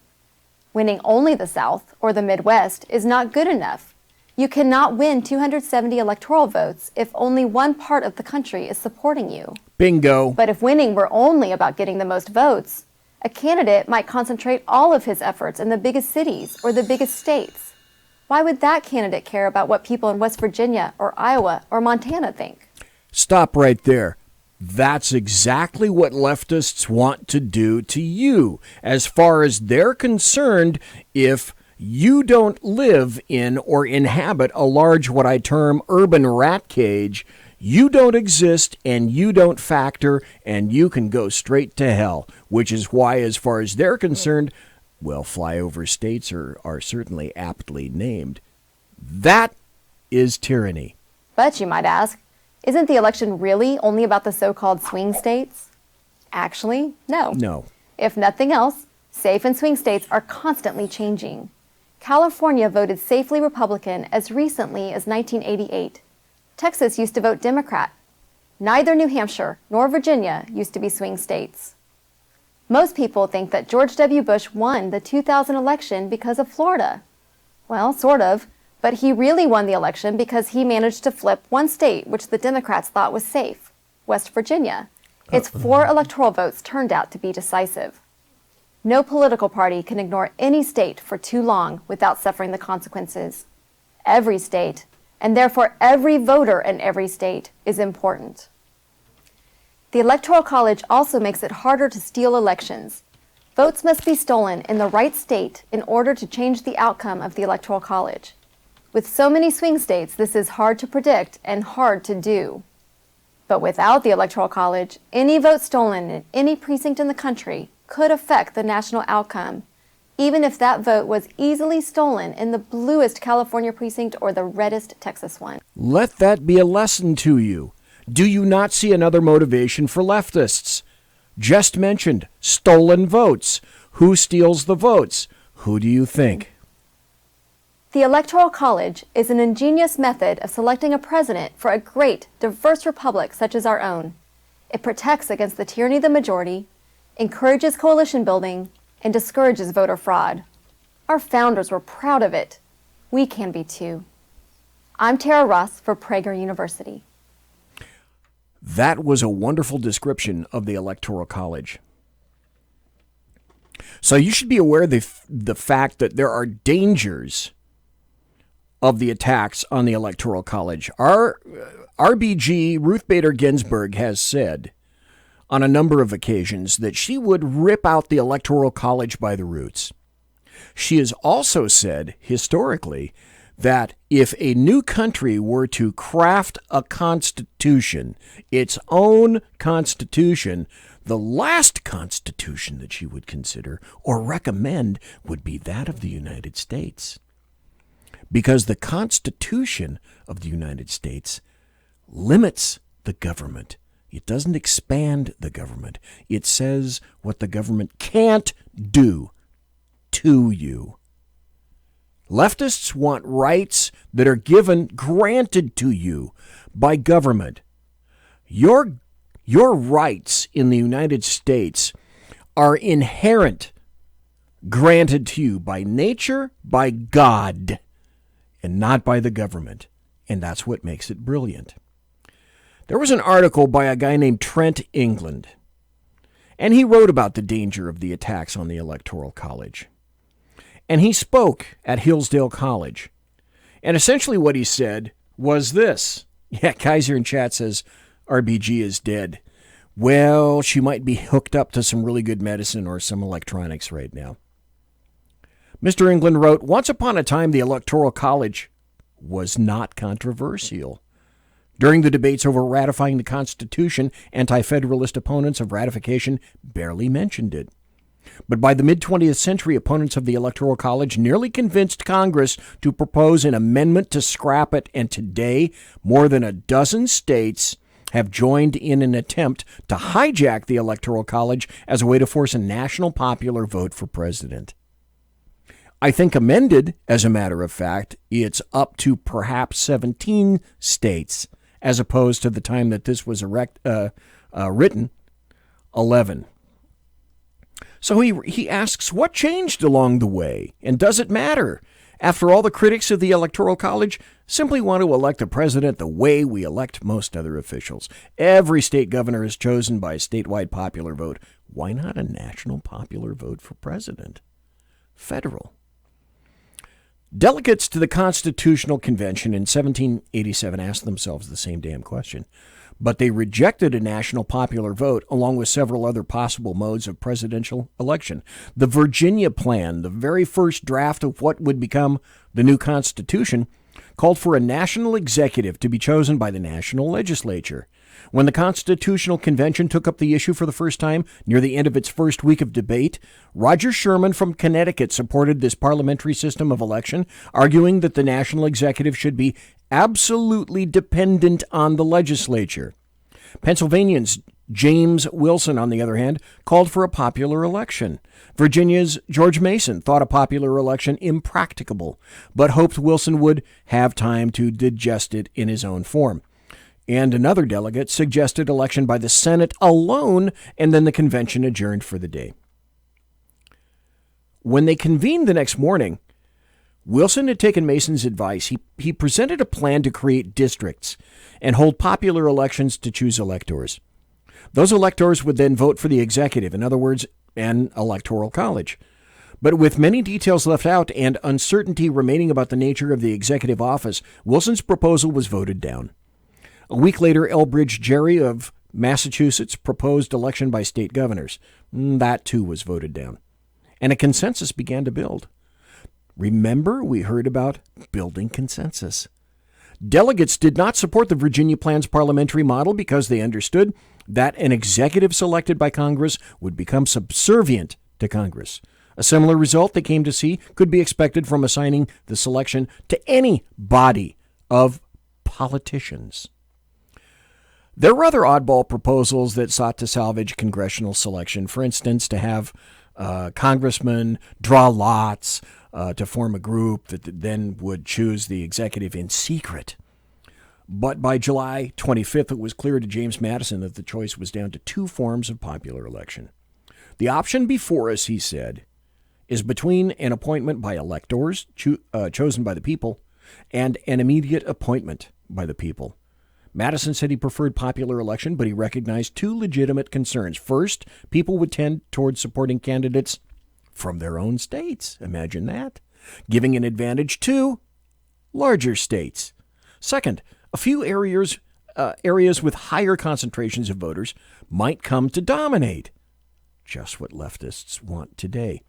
Winning only the South or the Midwest is not good enough. You cannot win 270 electoral votes if only one part of the country is supporting you. Bingo. But if winning were only about getting the most votes, a candidate might concentrate all of his efforts in the biggest cities or the biggest states. Why would that candidate care about what people in West Virginia or Iowa or Montana think? Stop right there. That's exactly what leftists want to do to you. As far as they're concerned, if you don't live in or inhabit a large, what I term, urban rat cage, you don't exist and you don't factor and you can go straight to hell, which is why, as far as they're concerned, well, flyover states are certainly aptly named. That is tyranny. But you might ask, Isn't the election really only about the so-called swing states? Actually, no. No. If nothing else, safe and swing states are constantly changing. California voted safely Republican as recently as 1988. Texas used to vote Democrat. Neither New Hampshire nor Virginia used to be swing states. Most people think that George W. Bush won the 2000 election because of Florida. Well, sort of, but he really won the election because he managed to flip one state which the Democrats thought was safe, West Virginia. Its 4 electoral votes turned out to be decisive. No political party can ignore any state for too long without suffering the consequences. Every state, and therefore every voter in every state, is important. The Electoral College also makes it harder to steal elections. Votes must be stolen in the right state in order to change the outcome of the Electoral College. With so many swing states, this is hard to predict and hard to do. But without the Electoral College, any vote stolen in any precinct in the country could affect the national outcome, even if that vote was easily stolen in the bluest California precinct or the reddest Texas one. Let that be a lesson to you. Do you not see another motivation for leftists? Just mentioned, stolen votes. Who steals the votes? Who do you think? The Electoral College is an ingenious method of selecting a president for a great, diverse republic such as our own. It protects against the tyranny of the majority, encourages coalition building, and discourages voter fraud. Our founders were proud of it. We can be too. I'm Tara Ross for Prager University. That was a wonderful description of the Electoral College. So you should be aware of the fact that there are dangers of the attacks on the Electoral College. Our RBG, Ruth Bader Ginsburg, has said on a number of occasions that she would rip out the Electoral College by the roots. She has also said, historically, that if a new country were to craft a constitution, its own constitution, the last constitution that she would consider or recommend would be that of the United States. Because the Constitution of the United States limits the government. It doesn't expand the government. It says what the government can't do to you. Leftists want rights that are granted to you by government. Your rights in the United States are inherent, granted to you by nature, by God, and not by the government. And that's what makes it brilliant. There was an article by a guy named Trent England, and he wrote about the danger of the attacks on the Electoral College. And he spoke at Hillsdale College. And essentially what he said was this. Yeah, Kaiser in chat says RBG is dead. Well, she might be hooked up to some really good medicine or some electronics right now. Mr. England wrote, once upon a time, the Electoral College was not controversial. During the debates over ratifying the Constitution, anti-federalist opponents of ratification barely mentioned it. But by the mid-20th century, opponents of the Electoral College nearly convinced Congress to propose an amendment to scrap it, and today, more than a dozen states have joined in an attempt to hijack the Electoral College as a way to force a national popular vote for president. I think amended, as a matter of fact, it's up to perhaps 17 states, as opposed to the time that this was written, 11. So he asks, what changed along the way, and does it matter? After all, the critics of the Electoral College simply want to elect a president the way we elect most other officials. Every state governor is chosen by a statewide popular vote. Why not a national popular vote for president? Federal. Delegates to the Constitutional Convention in 1787 asked themselves the same damn question. But they rejected a national popular vote along with several other possible modes of presidential election. The Virginia Plan, the very first draft of what would become the new Constitution, called for a national executive to be chosen by the national legislature. When the Constitutional Convention took up the issue for the first time near the end of its first week of debate, Roger Sherman from Connecticut supported this parliamentary system of election, arguing that the national executive should be absolutely dependent on the legislature. Pennsylvanians James Wilson, on the other hand, called for a popular election. Virginia's George Mason thought a popular election impracticable, but hoped Wilson would have time to digest it in his own form. And another delegate suggested election by the Senate alone, and then the convention adjourned for the day. When they convened the next morning, Wilson had taken Mason's advice. He presented a plan to create districts and hold popular elections to choose electors. Those electors would then vote for the executive, in other words, an electoral college. But with many details left out and uncertainty remaining about the nature of the executive office, Wilson's proposal was voted down. A week later, Elbridge Gerry of Massachusetts proposed election by state governors. That, too, was voted down. And a consensus began to build. Remember, we heard about building consensus. Delegates did not support the Virginia plan's parliamentary model because they understood that an executive selected by Congress would become subservient to Congress. A similar result they came to see could be expected from assigning the selection to any body of politicians. There were other oddball proposals that sought to salvage congressional selection. For instance, to have congressmen draw lots to form a group that then would choose the executive in secret. But by July 25th, it was clear to James Madison that the choice was down to two forms of popular election. The option before us, he said, is between an appointment by electors chosen by the people and an immediate appointment by the people. Madison said he preferred popular election, but he recognized two legitimate concerns. First, people would tend towards supporting candidates from their own states. Imagine that. Giving an advantage to larger states. Second, a few areas with higher concentrations of voters might come to dominate. Just what leftists want today.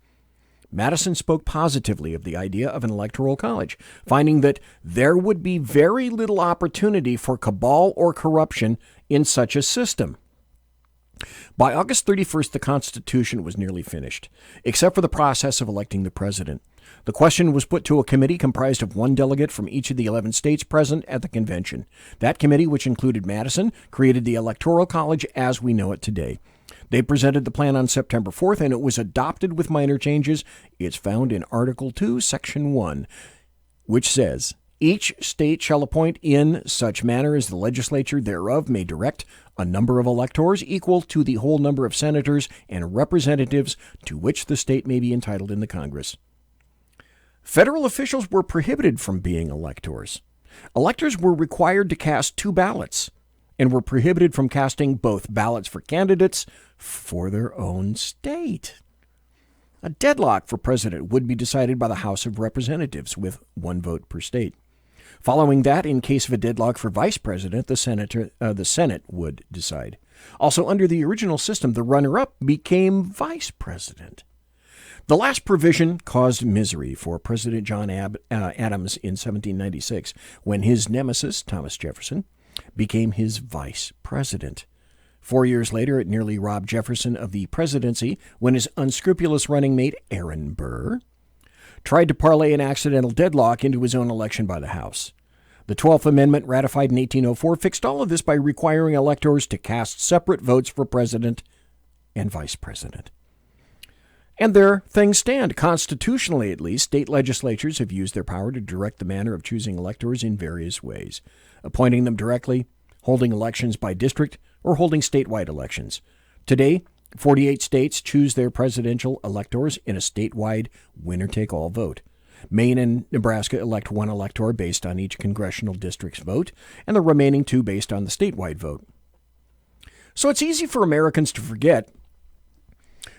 Madison spoke positively of the idea of an electoral college, finding that there would be very little opportunity for cabal or corruption in such a system. By August 31st, the Constitution was nearly finished, except for the process of electing the president. The question was put to a committee comprised of one delegate from each of the 11 states present at the convention. That committee, which included Madison, created the Electoral College as we know it today. They presented the plan on September 4th, and it was adopted with minor changes. It's found in Article 2, Section 1, which says, "Each state shall appoint in such manner as the legislature thereof may direct a number of electors equal to the whole number of senators and representatives to which the state may be entitled in the Congress." Federal officials were prohibited from being electors. Electors were required to cast 2 ballots and were prohibited from casting both ballots for candidates for their own state. A deadlock for president would be decided by the House of Representatives with 1 vote per state. Following that, in case of a deadlock for vice president, the Senate would decide. Also, under the original system, the runner-up became vice president. The last provision caused misery for President John Adams in 1796, when his nemesis, Thomas Jefferson, became his vice president. 4 years later, it nearly robbed Jefferson of the presidency when his unscrupulous running mate, Aaron Burr, tried to parlay an accidental deadlock into his own election by the House. The 12th Amendment, ratified in 1804, fixed all of this by requiring electors to cast separate votes for president and vice president. And there things stand. Constitutionally, at least, state legislatures have used their power to direct the manner of choosing electors in various ways, appointing them directly, holding elections by district, or holding statewide elections. Today, 48 states choose their presidential electors in a statewide winner-take-all vote. Maine and Nebraska elect 1 elector based on each congressional district's vote, and the remaining 2 based on the statewide vote. So it's easy for Americans to forget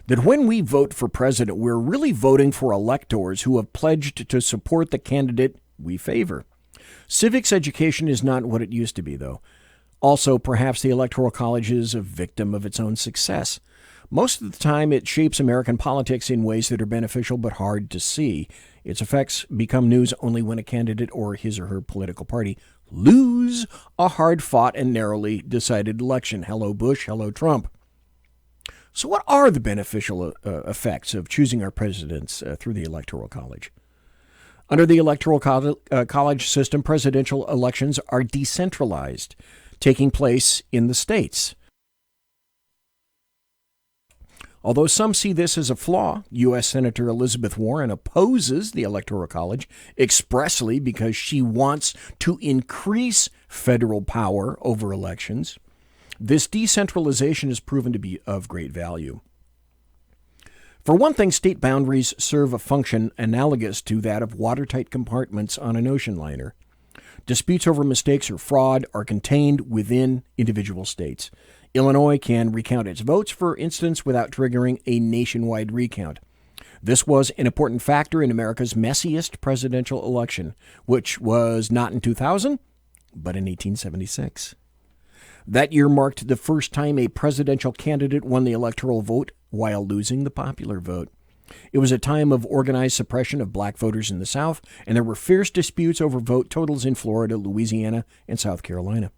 that when we vote for president, we're really voting for electors who have pledged to support the candidate we favor. Civics education is not what it used to be, though. Also, perhaps the Electoral College is a victim of its own success. Most of the time, it shapes American politics in ways that are beneficial but hard to see. Its effects become news only when a candidate or his or her political party lose a hard-fought and narrowly decided election. Hello, Bush. Hello, Trump. So what are the beneficial effects of choosing our presidents through the Electoral College? Under the Electoral College system, presidential elections are decentralized, taking place in the states. Although some see this as a flaw, U.S. Senator Elizabeth Warren opposes the Electoral College expressly because she wants to increase federal power over elections. This decentralization has proven to be of great value. For one thing, state boundaries serve a function analogous to that of watertight compartments on an ocean liner. Disputes over mistakes or fraud are contained within individual states. Illinois can recount its votes, for instance, without triggering a nationwide recount. This was an important factor in America's messiest presidential election, which was not in 2000, but in 1876. That year marked the first time a presidential candidate won the electoral vote while losing the popular vote. It was a time of organized suppression of black voters in the South, and there were fierce disputes over vote totals in Florida, Louisiana, and South Carolina.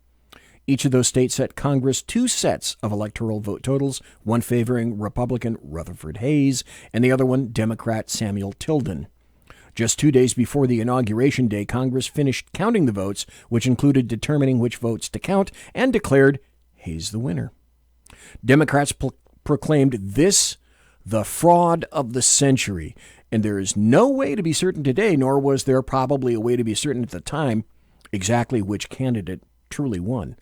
Each of those states set Congress two sets of electoral vote totals, one favoring Republican Rutherford Hayes and the other one Democrat Samuel Tilden. Just 2 days before the inauguration day, Congress finished counting the votes, which included determining which votes to count, and declared Hayes the winner. Democrats proclaimed this the fraud of the century, and there is no way to be certain today, nor was there probably a way to be certain at the time, exactly which candidate truly won.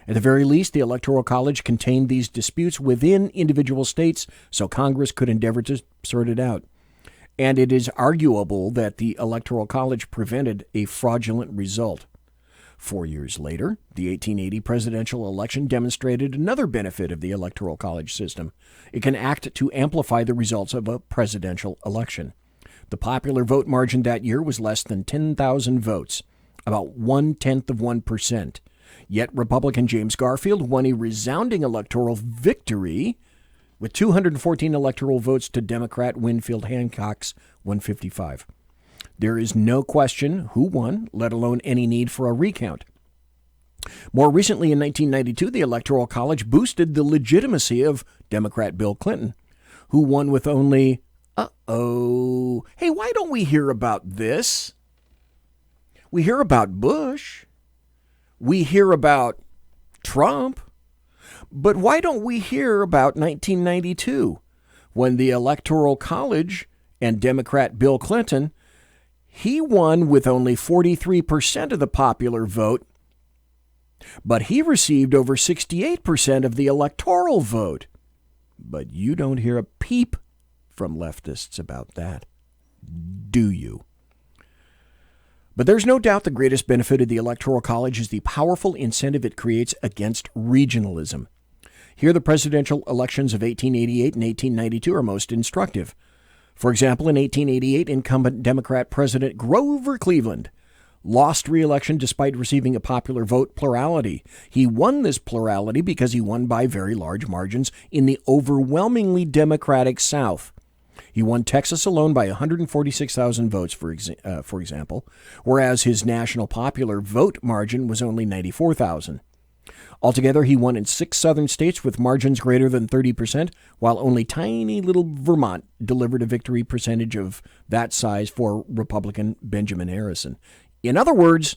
At the very least, the Electoral College contained these disputes within individual states, so Congress could endeavor to sort it out. And it is arguable that the Electoral College prevented a fraudulent result. 4 years later, the 1880 presidential election demonstrated another benefit of the Electoral College system. It can act to amplify the results of a presidential election. The popular vote margin that year was less than 10,000 votes, about 0.1%. Yet Republican James Garfield won a resounding electoral victory with 214 electoral votes to Democrat Winfield Hancock's 155. There is no question who won, let alone any need for a recount. More recently, in 1992, the Electoral College boosted the legitimacy of Democrat Bill Clinton, who won with only, hey, why don't we hear about this? We hear about Bush. We hear about Trump. But why don't we hear about 1992, when the Electoral College and Democrat Bill Clinton, he won with only 43% of the popular vote, but he received over 68% of the electoral vote. But you don't hear a peep from leftists about that, do you? But there's no doubt the greatest benefit of the Electoral College is the powerful incentive it creates against regionalism. Here, the presidential elections of 1888 and 1892 are most instructive. For example, in 1888, incumbent Democrat President Grover Cleveland lost re-election despite receiving a popular vote plurality. He won this plurality because he won by very large margins in the overwhelmingly Democratic South. He won Texas alone by 146,000 votes, for example, whereas his national popular vote margin was only 94,000. Altogether, he won in 6 southern states with margins greater than 30%, while only tiny little Vermont delivered a victory percentage of that size for Republican Benjamin Harrison. In other words,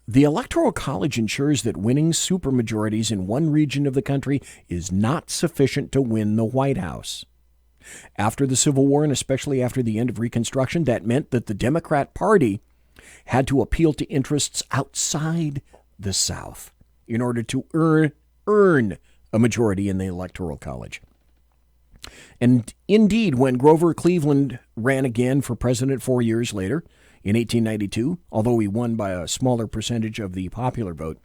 the Electoral College ensures that winning supermajorities in one region of the country is not sufficient to win the White House. After the Civil War, and especially after the end of Reconstruction, that meant that the Democrat Party had to appeal to interests outside the South in order to earn a majority in the Electoral College. And indeed, when Grover Cleveland ran again for president 4 years later, in 1892, although he won by a smaller percentage of the popular vote,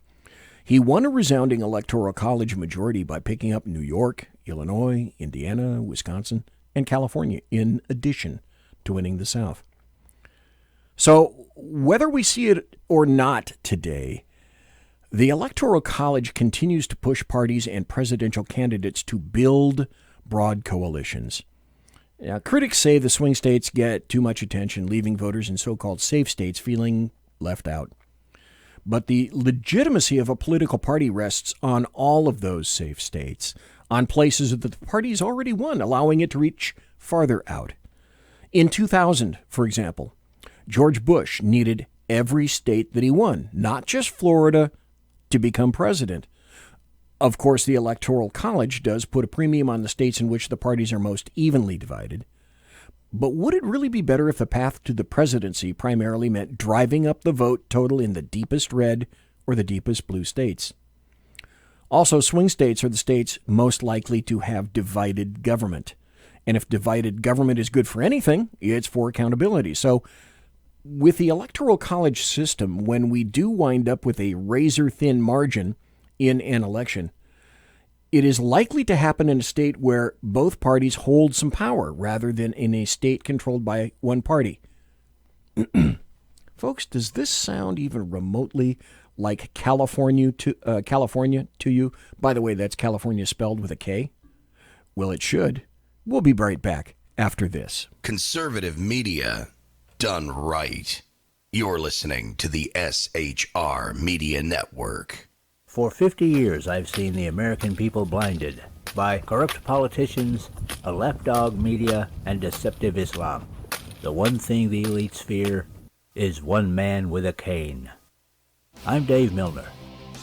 he won a resounding Electoral College majority by picking up New York, Illinois, Indiana, Wisconsin, and California, in addition to winning the South. So, whether we see it or not today, the Electoral College continues to push parties and presidential candidates to build broad coalitions. Now, critics say the swing states get too much attention, leaving voters in so-called safe states feeling left out. But the legitimacy of a political party rests on all of those safe states, on places that the party's already won, allowing it to reach farther out. In 2000, for example, George Bush needed every state that he won, not just Florida, to become president. Of course, the Electoral College does put a premium on the states in which the parties are most evenly divided. But would it really be better if the path to the presidency primarily meant driving up the vote total in the deepest red or the deepest blue states? Also, swing states are the states most likely to have divided government. And if divided government is good for anything, it's for accountability. So with the Electoral College system, when we do wind up with a razor-thin margin in an election, it is likely to happen in a state where both parties hold some power rather than in a state controlled by one party. Folks, does this sound even remotely like California to you? By the way, that's California spelled with a K. Well, it should. We'll be right back after this. Conservative media done right. You're listening to the SHR Media Network. For 50 years, I've seen the American people blinded by corrupt politicians, a lapdog media, and deceptive Islam. The one thing the elites fear is one man with a cane. I'm Dave Milner.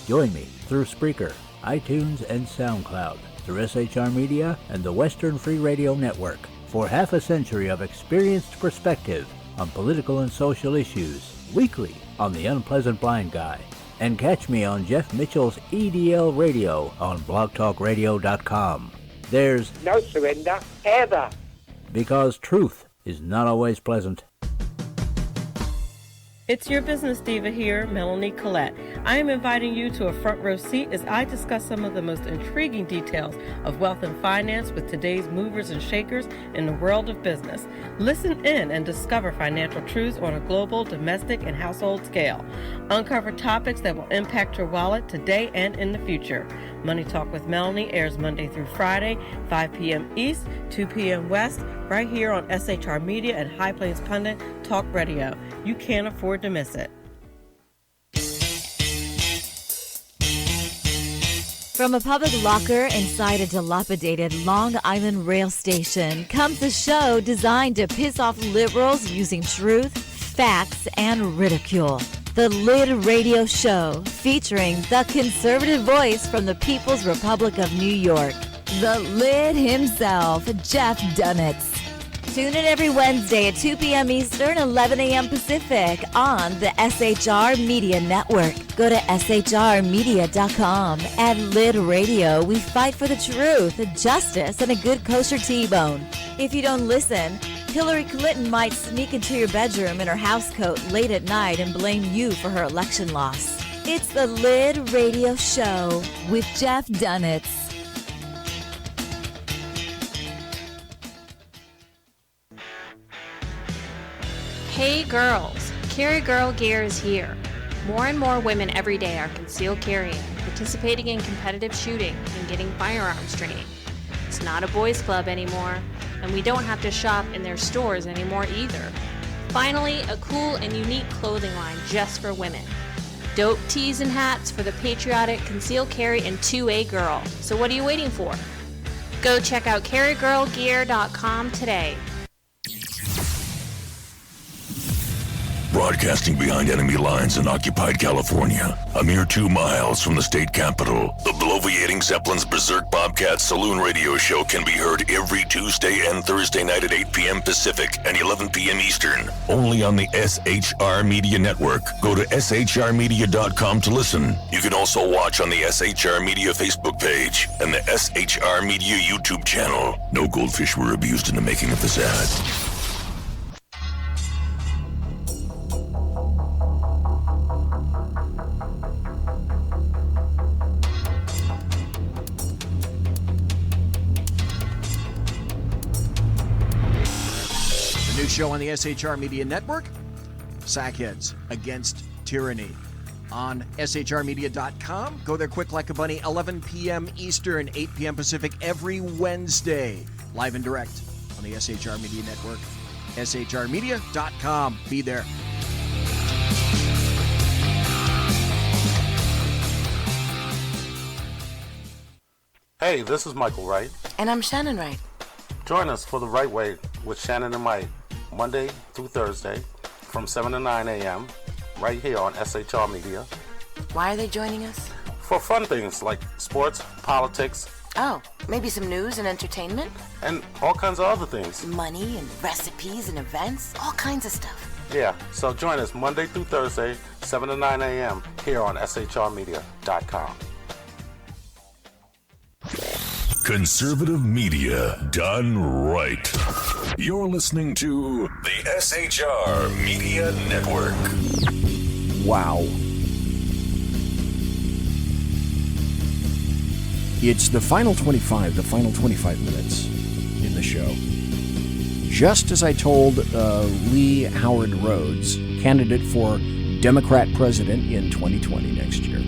Join me through Spreaker, iTunes, and SoundCloud, through SHR Media and the Western Free Radio Network, for half a century of experienced perspective on political and social issues, weekly on The Unpleasant Blind Guy. And catch me on Jeff Mitchell's EDL Radio on blogtalkradio.com. There's no surrender, ever. Because truth is not always pleasant. It's your business diva here, Melanie Collette. I am inviting you to a front row seat as I discuss some of the most intriguing details of wealth and finance with today's movers and shakers in the world of business. Listen in and discover financial truths on a global, domestic, and household scale. Uncover topics that will impact your wallet today and in the future. Money Talk with Melanie airs Monday through Friday, 5 p.m. East, 2 p.m. West, right here on SHR Media and High Plains Pundit Talk Radio. You can't afford to miss it. From a public locker inside a dilapidated Long Island rail station comes a show designed to piss off liberals using truth, facts, and ridicule. The Lid Radio Show, featuring the conservative voice from the People's Republic of New York, the Lid himself, Jeff Dunitz. Tune in every Wednesday at 2 p.m. Eastern, 11 a.m. Pacific on the SHR Media Network. Go to shrmedia.com. At Lid Radio, we fight for the truth, justice, and a good kosher T-bone. If you don't listen, Hillary Clinton might sneak into your bedroom in her housecoat late at night and blame you for her election loss. It's the Lid Radio Show with Jeff Dunitz. Hey girls, Carry Girl Gear is here. More and more women every day are concealed carrying, participating in competitive shooting, and getting firearms training. It's not a boys' club anymore, and we don't have to shop in their stores anymore either. Finally, a cool and unique clothing line just for women. Dope tees and hats for the patriotic concealed carry and 2A girl. So what are you waiting for? Go check out carrygirlgear.com today. Broadcasting behind enemy lines in occupied California, a mere 2 miles from the state capital, the bloviating Zeppelin's Berserk Bobcat Saloon radio show can be heard every Tuesday and Thursday night at 8 p.m. Pacific and 11 p.m. Eastern, only on the SHR Media Network. Go to shrmedia.com to listen. You can also watch on the SHR Media Facebook page and the SHR Media YouTube channel. No goldfish were abused in the making of this ad. New show on the SHR Media Network, Sackheads Against Tyranny. On shrmedia.com. Go there quick like a bunny, 11 p.m. Eastern, 8 p.m. Pacific, every Wednesday. Live and direct on the SHR Media Network. shrmedia.com. Be there. Hey, this is Michael Wright. And I'm Shannon Wright. Join us for The Right Way with Shannon and Mike, Monday through Thursday, from 7 to 9 a.m. right here on SHR Media. Why are they joining us? For fun things like sports, politics, Oh, maybe some news and entertainment? and all kinds of other things. Money and recipes and events, all kinds of stuff. Yeah, so join us Monday through Thursday, 7 to 9 a.m. here on shrmedia.com. Conservative media done right. You're listening to the SHR Media Network. Wow. It's the final 25 minutes in the show. Just as I told Lee Howard Rhodes, candidate for Democrat president in 2020 next year,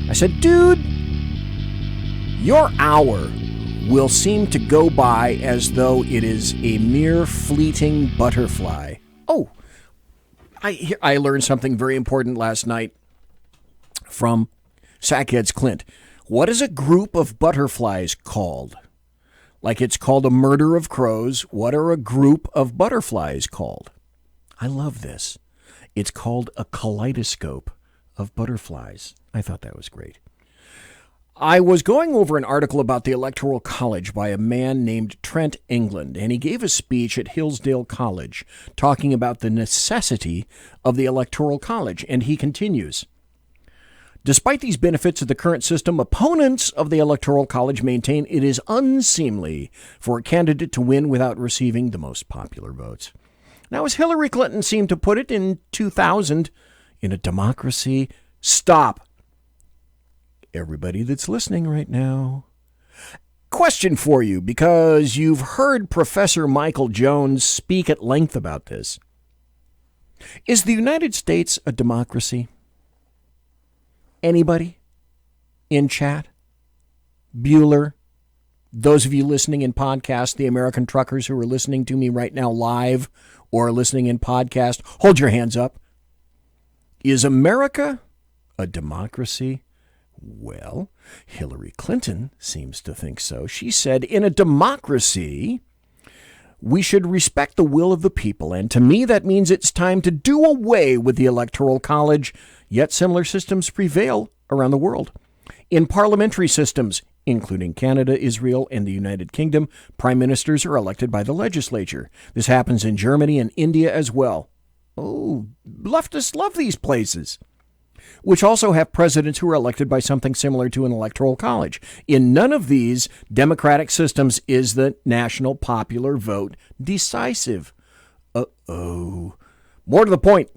I said, dude, your hour will seem to go by as though it is a mere fleeting butterfly. Oh, I learned something very important last night from Sackhead's Clint. What is a group of butterflies called? Like it's called a murder of crows. What are a group of butterflies called? I love this. It's called a kaleidoscope of butterflies. I thought that was great. I was going over an article about the Electoral College by a man named Trent England, and he gave a speech at Hillsdale College talking about the necessity of the Electoral College, and he continues, despite these benefits of the current system, opponents of the Electoral College maintain it is unseemly for a candidate to win without receiving the most popular votes. Now, as Hillary Clinton seemed to put it in 2000, in a democracy, stop. Everybody that's listening right now. Question for you, because you've heard Professor Michael Jones speak at length about this. Is the United States a democracy? Anybody in chat? Bueller? Those of you listening in podcast, the American truckers who are listening to me right now live or listening in podcast, hold your hands up. Is America a democracy? Well, Hillary Clinton seems to think so. She said, in a democracy, we should respect the will of the people. And to me, that means it's time to do away with the Electoral College, yet similar systems prevail around the world. In parliamentary systems, including Canada, Israel, and the United Kingdom, prime ministers are elected by the legislature. This happens in Germany and India as well. Oh, leftists love these places, which also have presidents who are elected by something similar to an electoral college. In none of these democratic systems is the national popular vote decisive. Uh-oh. More to the point,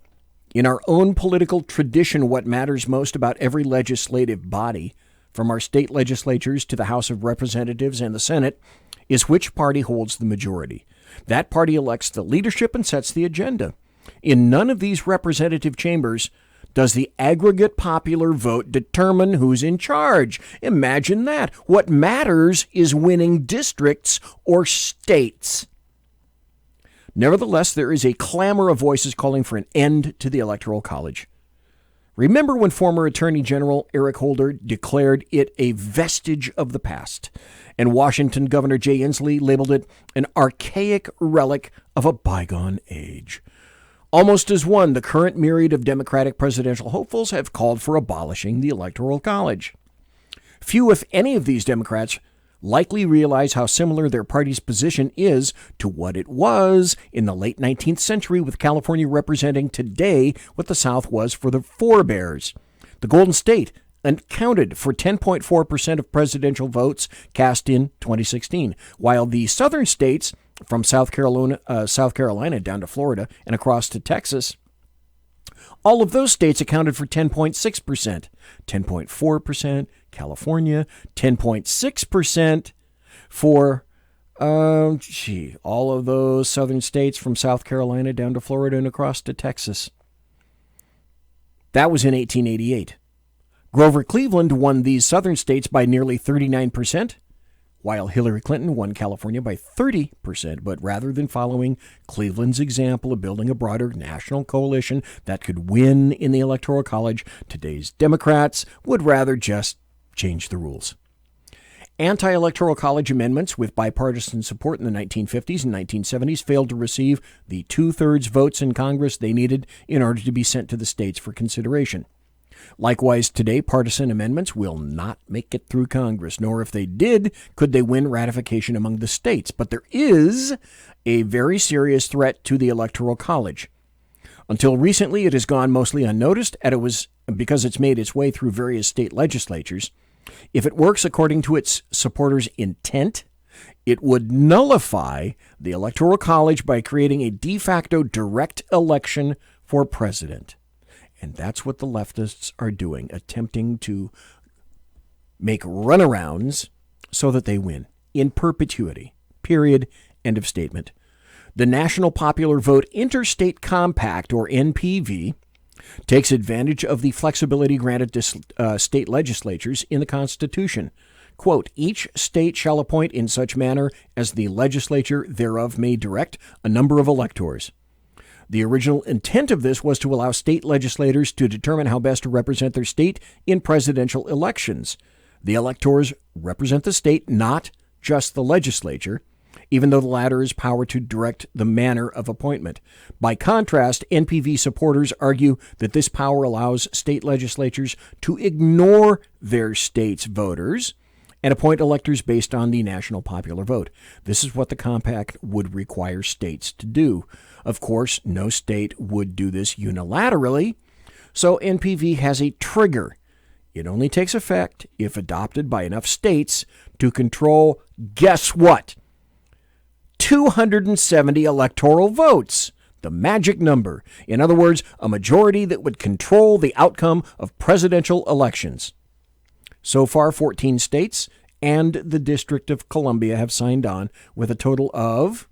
in our own political tradition, what matters most about every legislative body, from our state legislatures to the House of Representatives and the Senate, is which party holds the majority. That party elects the leadership and sets the agenda. In none of these representative chambers does the aggregate popular vote determine who's in charge. Imagine that. What matters is winning districts or states. Nevertheless, there is a clamor of voices calling for an end to the Electoral College. Remember when former Attorney General Eric Holder declared it a vestige of the past, and Washington Governor Jay Inslee labeled it an archaic relic of a bygone age? Almost as one, the current myriad of Democratic presidential hopefuls have called for abolishing the Electoral College. Few, if any, of these Democrats likely realize how similar their party's position is to what it was in the late 19th century, with California representing today what the South was for the forebears. The Golden State accounted for 10.4% of presidential votes cast in 2016, while the southern states, from South Carolina down to Florida and across to Texas, all of those states accounted for 10.6%, 10.4% California, 10.6% for, all of those southern states from South Carolina down to Florida and across to Texas. That was in 1888. Grover Cleveland won these southern states by nearly 39%, while Hillary Clinton won California by 30%. But rather than following Cleveland's example of building a broader national coalition that could win in the Electoral College, today's Democrats would rather just change the rules. Anti-electoral college amendments with bipartisan support in the 1950s and 1970s failed to receive the 2/3 votes in Congress they needed in order to be sent to the states for consideration. Likewise, today, partisan amendments will not make it through Congress, nor if they did, could they win ratification among the states. But there is a very serious threat to the Electoral College. Until recently, it has gone mostly unnoticed, and it was because it's made its way through various state legislatures. If it works according to its supporters' intent, it would nullify the Electoral College by creating a de facto direct election for president. And that's what the leftists are doing, attempting to make runarounds so that they win in perpetuity. Period. End of statement. The National Popular Vote Interstate Compact, or NPV, takes advantage of the flexibility granted to state legislatures in the Constitution. Quote, each state shall appoint in such manner as the legislature thereof may direct a number of electors. The original intent of this was to allow state legislators to determine how best to represent their state in presidential elections. The electors represent the state, not just the legislature, even though the latter has power to direct the manner of appointment. By contrast, NPV supporters argue that this power allows state legislatures to ignore their state's voters and appoint electors based on the national popular vote. This is what the compact would require states to do. Of course, no state would do this unilaterally, so NPV has a trigger. It only takes effect if adopted by enough states to control, guess what? 270 electoral votes, the magic number. In other words, a majority that would control the outcome of presidential elections. So far, 14 states and the District of Columbia have signed on with a total of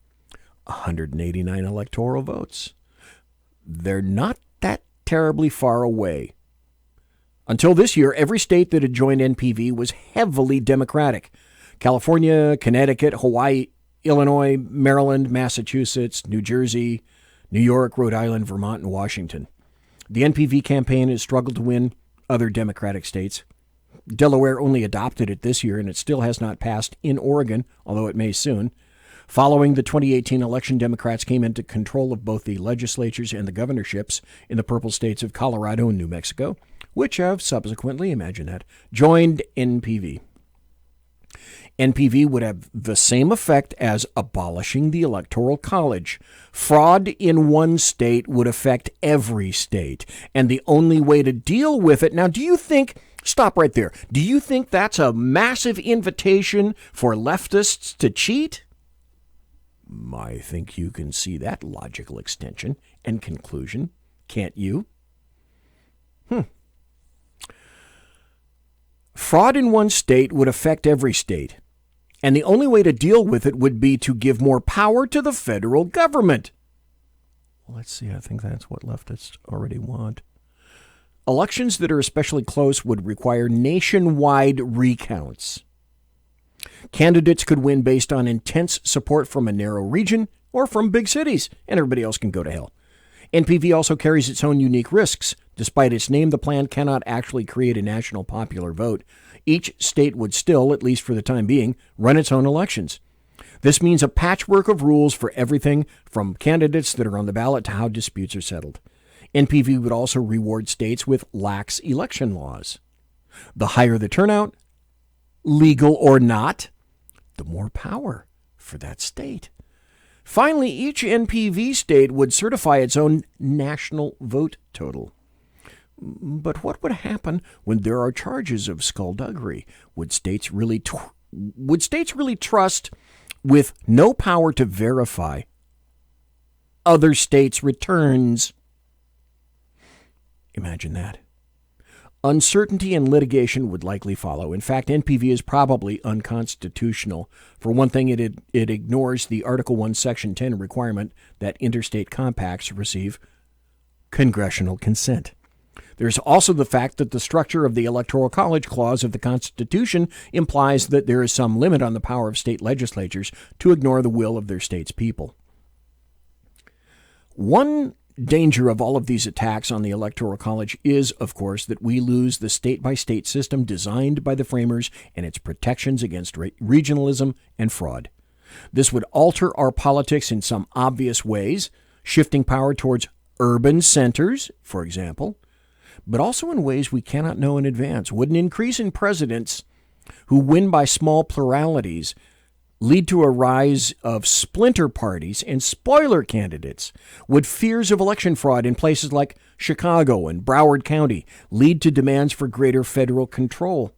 189 electoral votes. They're not that terribly far away. Until this year, every state that had joined NPV was heavily Democratic. California, Connecticut, Hawaii, Illinois, Maryland, Massachusetts, New Jersey, New York, Rhode Island, Vermont, and Washington. The NPV campaign has struggled to win other Democratic states. Delaware only adopted it this year, and it still has not passed in Oregon, although it may soon. Following the 2018 election, Democrats came into control of both the legislatures and the governorships in the purple states of Colorado and New Mexico, which have subsequently, imagine that, joined NPV. NPV would have the same effect as abolishing the Electoral College. Fraud in one state would affect every state, and the only way to deal with it... Now, do you think... Stop right there. Do you think that's a massive invitation for leftists to cheat? I think you can see that logical extension and conclusion, can't you? Fraud in one state would affect every state, and the only way to deal with it would be to give more power to the federal government. Well, let's see, I think that's what leftists already want. Elections that are especially close would require nationwide recounts. Candidates could win based on intense support from a narrow region or from big cities, and everybody else can go to hell. NPV also carries its own unique risks. Despite its name, the plan cannot actually create a national popular vote. Each state would still, at least for the time being, run its own elections. This means a patchwork of rules for everything from candidates that are on the ballot to how disputes are settled. NPV would also reward states with lax election laws. The higher the turnout, legal or not, the more power for that state. Finally, each NPV state would certify its own national vote total. But what would happen when there are charges of skullduggery? Would states really trust, with no power to verify, other states' returns? Imagine that. Uncertainty and litigation would likely follow. In fact, NPV is probably unconstitutional. For one thing, it ignores the Article 1, Section 10 requirement that interstate compacts receive congressional consent. There's also the fact that the structure of the Electoral College Clause of the Constitution implies that there is some limit on the power of state legislatures to ignore the will of their state's people. One danger of all of these attacks on the Electoral College is, of course, that we lose the state-by-state system designed by the framers and its protections against regionalism and fraud. This would alter our politics in some obvious ways, shifting power towards urban centers, for example, but also in ways we cannot know in advance. Would an increase in presidents who win by small pluralities lead to a rise of splinter parties and spoiler candidates? Would fears of election fraud in places like Chicago and Broward County lead to demands for greater federal control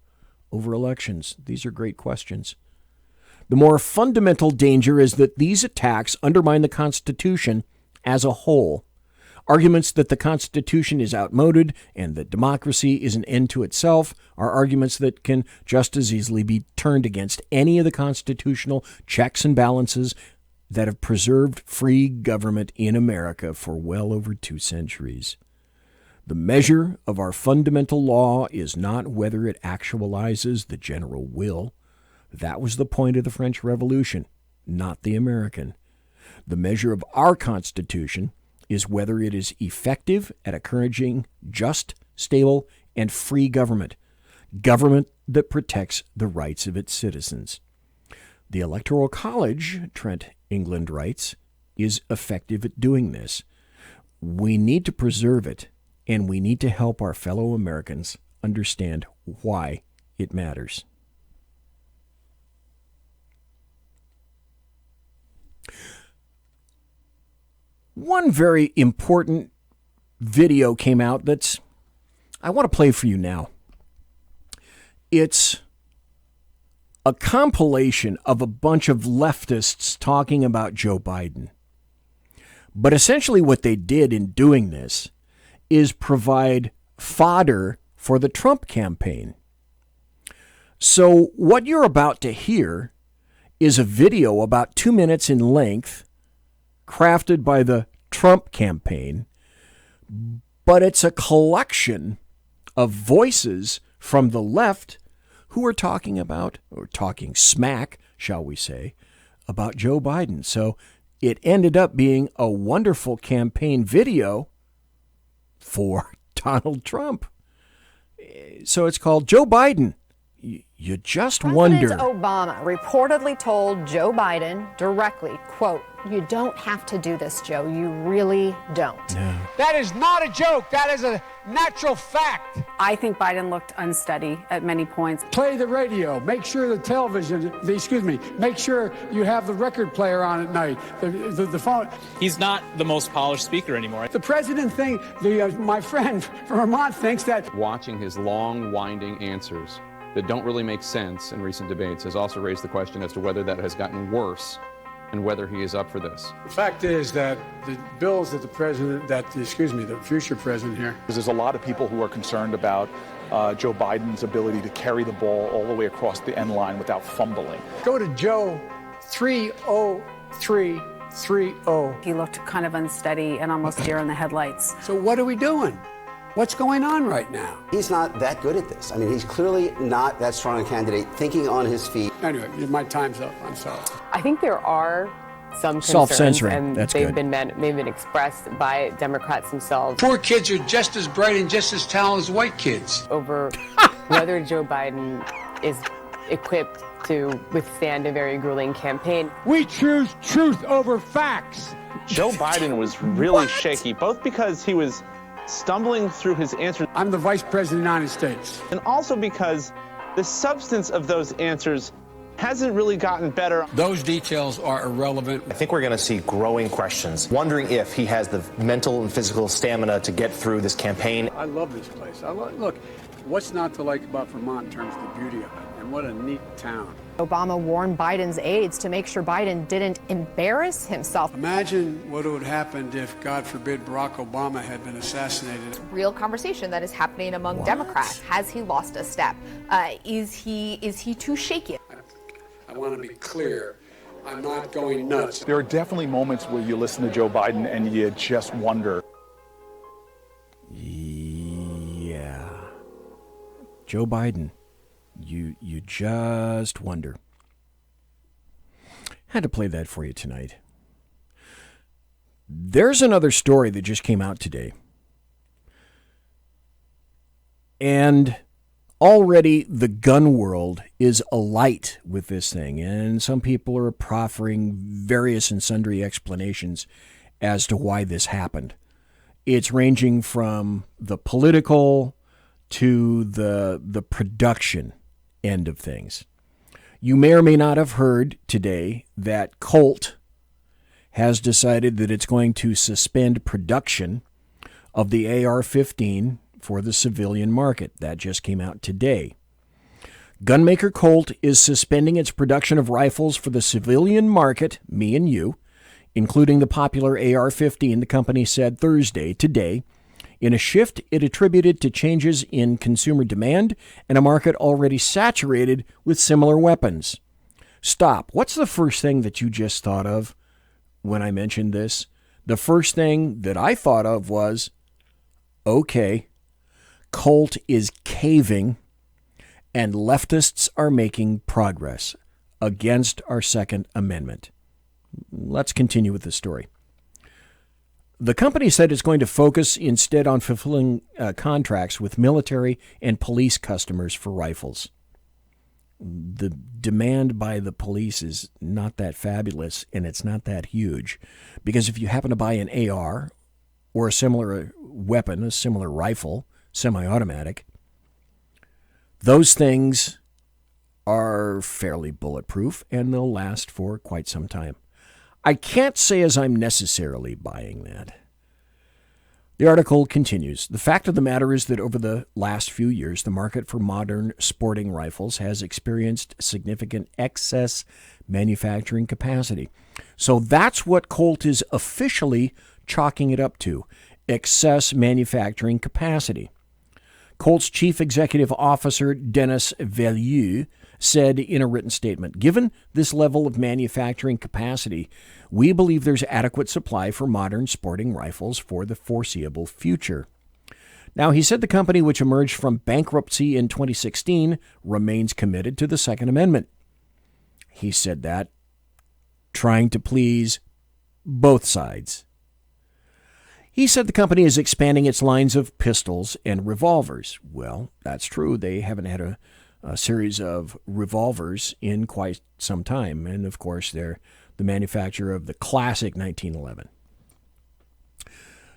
over elections? These are great questions. The more fundamental danger is that these attacks undermine the Constitution as a whole. Arguments that the Constitution is outmoded and that democracy is an end to itself are arguments that can just as easily be turned against any of the constitutional checks and balances that have preserved free government in America for well over 2 centuries. The measure of our fundamental law is not whether it actualizes the general will. That was the point of the French Revolution, not the American. The measure of our Constitution is whether it is effective at encouraging just, stable, and free government that protects the rights of its citizens. The Electoral College, Trent England writes, is effective at doing this. We need to preserve it, and we need to help our fellow Americans understand why it matters. One very important video came out that's I want to play for you now. It's a compilation of a bunch of leftists talking about Joe Biden. But essentially what they did in doing this is provide fodder for the Trump campaign. So what you're about to hear is a video about 2 minutes in length, crafted by the Trump campaign, but it's a collection of voices from the left who are talking about, or talking smack, shall we say, about Joe Biden. So it ended up being a wonderful campaign video for Donald Trump. So it's called Joe Biden. You just wonder. President Obama reportedly told Joe Biden directly, quote, "You don't have to do this, Joe. You really don't." No. That is not a joke. That is a natural fact. I think Biden looked unsteady at many points. Play the radio. Make sure make sure you have the record player on at night. The phone. He's not the most polished speaker anymore. The president my friend from Vermont thinks that. Watching his long, winding answers that don't really make sense in recent debates has also raised the question as to whether that has gotten worse and whether he is up for this. The fact is that the bills that the future president here. There's a lot of people who are concerned about Joe Biden's ability to carry the ball all the way across the end line without fumbling. Go to Joe 30330. He looked kind of unsteady and almost deer in the headlights. So what are we doing? What's going on right now? He's not that good at this. I mean, he's clearly not that strong a candidate, thinking on his feet. Anyway, my time's up. I'm sorry. I think there are some concerns, self-censoring. and That's they've good. been expressed by Democrats themselves. Poor kids are just as bright and just as talented as white kids. Over whether Joe Biden is equipped to withstand a very grueling campaign. We choose truth over facts. Joe Biden was really shaky, both because he was stumbling through his answers. I'm the Vice President of the United States. And also because the substance of those answers hasn't really gotten better. Those details are irrelevant. I think we're going to see growing questions, wondering if he has the mental and physical stamina to get through this campaign. I love this place. Look, what's not to like about Vermont in terms of the beauty of it? And what a neat town. Obama warned Biden's aides to make sure Biden didn't embarrass himself. Imagine what would have happened if, God forbid, Barack Obama had been assassinated. Real conversation that is happening among Democrats. Has he lost a step? Is he too shaky? I want to be clear. I'm not going nuts. There are definitely moments where you listen to Joe Biden and you just wonder. Yeah. Joe Biden. You just wonder. Had to play that for you tonight. There's another story that just came out today. And already the gun world is alight with this thing. And some people are proffering various and sundry explanations as to why this happened. It's ranging from the political to the production end of things. You may or may not have heard today that Colt has decided that it's going to suspend production of the AR-15 for the civilian market. That just came out today. Gunmaker Colt is suspending its production of rifles for the civilian market, me and you, including the popular AR-15, the company said Thursday, today, in a shift it attributed to changes in consumer demand and a market already saturated with similar weapons. Stop. What's the first thing that you just thought of when I mentioned this? The first thing that I thought of was, okay, Colt is caving and leftists are making progress against our Second Amendment. Let's continue with the story. The company said it's going to focus instead on fulfilling contracts with military and police customers for rifles. The demand by the police is not that fabulous, and it's not that huge, because if you happen to buy an AR or a similar weapon, a similar rifle, semi-automatic, those things are fairly bulletproof, and they'll last for quite some time. I can't say as I'm necessarily buying that. The article continues. The fact of the matter is that over the last few years, the market for modern sporting rifles has experienced significant excess manufacturing capacity. So that's what Colt is officially chalking it up to, excess manufacturing capacity. Colt's chief executive officer, Dennis Vellieux, said in a written statement, given this level of manufacturing capacity, we believe there's adequate supply for modern sporting rifles for the foreseeable future. Now, he said the company, which emerged from bankruptcy in 2016, remains committed to the Second Amendment. He said that, trying to please both sides. He said the company is expanding its lines of pistols and revolvers. Well, that's true. They haven't had a series of revolvers in quite some time. And, of course, they're the manufacturer of the classic 1911.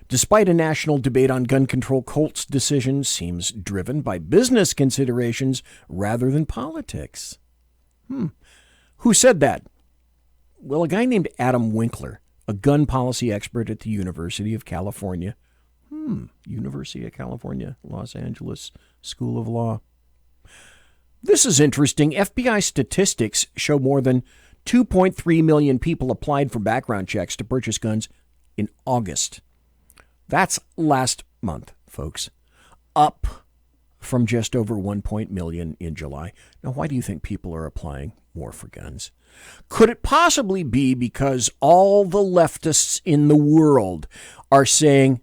Despite a national debate on gun control, Colt's decision seems driven by business considerations rather than politics. Who said that? Well, a guy named Adam Winkler, a gun policy expert at the University of California. University of California, Los Angeles School of Law. This is interesting. FBI statistics show more than 2.3 million people applied for background checks to purchase guns in August. That's last month, folks. Up from just over 1 million in July. Now, why do you think people are applying more for guns? Could it possibly be because all the leftists in the world are saying,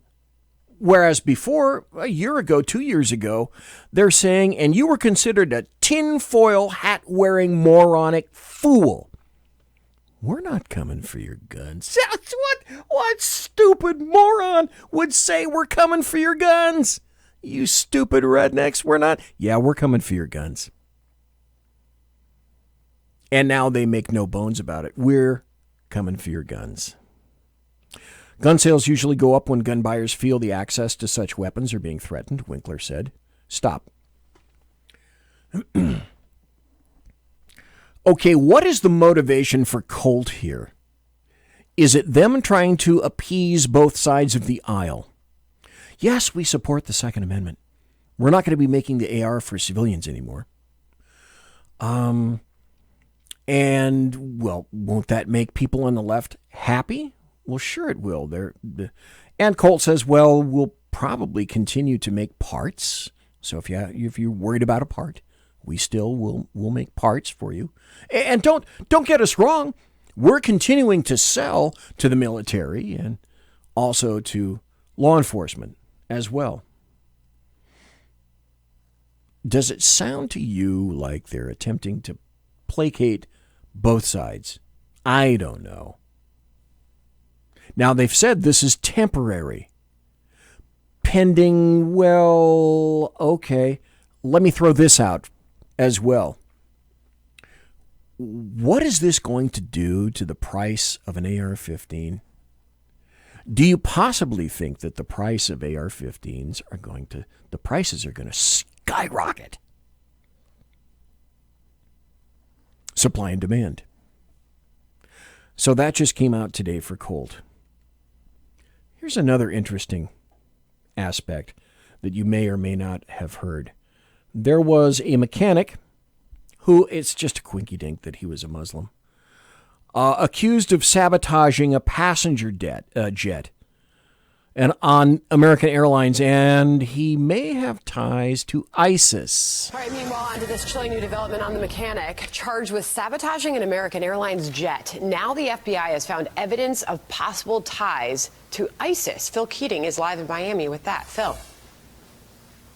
whereas before, a year ago, 2 years ago, they're saying, and you were considered a tinfoil hat-wearing moronic fool. We're not coming for your guns. What stupid moron would say we're coming for your guns? You stupid rednecks, we're not. Yeah, we're coming for your guns. And now they make no bones about it. We're coming for your guns. Gun sales usually go up when gun buyers feel the access to such weapons are being threatened, Winkler said. Stop. Okay, what is the motivation for Colt here? Is it them trying to appease both sides of the aisle? Yes, we support the Second Amendment. We're not going to be making the AR for civilians anymore. And, well, won't that make people on the left happy? Well, sure it will. And Colt says, well, we'll probably continue to make parts. So if you're worried about a part, we still will make parts for you. And don't get us wrong. We're continuing to sell to the military and also to law enforcement as well. Does it sound to you like they're attempting to placate both sides? I don't know. Now, they've said this is temporary. Pending, well, okay. Let me throw this out as well. What is this going to do to the price of an AR-15? Do you possibly think that the price of AR-15s the prices are going to skyrocket? Supply and demand. So that just came out today for Colt. Here's another interesting aspect that you may or may not have heard. There was a mechanic who, it's just a quinky dink that he was a Muslim, accused of sabotaging a passenger jet and on American Airlines, and he may have ties to ISIS. All right, meanwhile, onto this chilling new development on the mechanic charged with sabotaging an American Airlines jet. Now the FBI has found evidence of possible ties to ISIS. Phil Keating is live in Miami with that. Phil.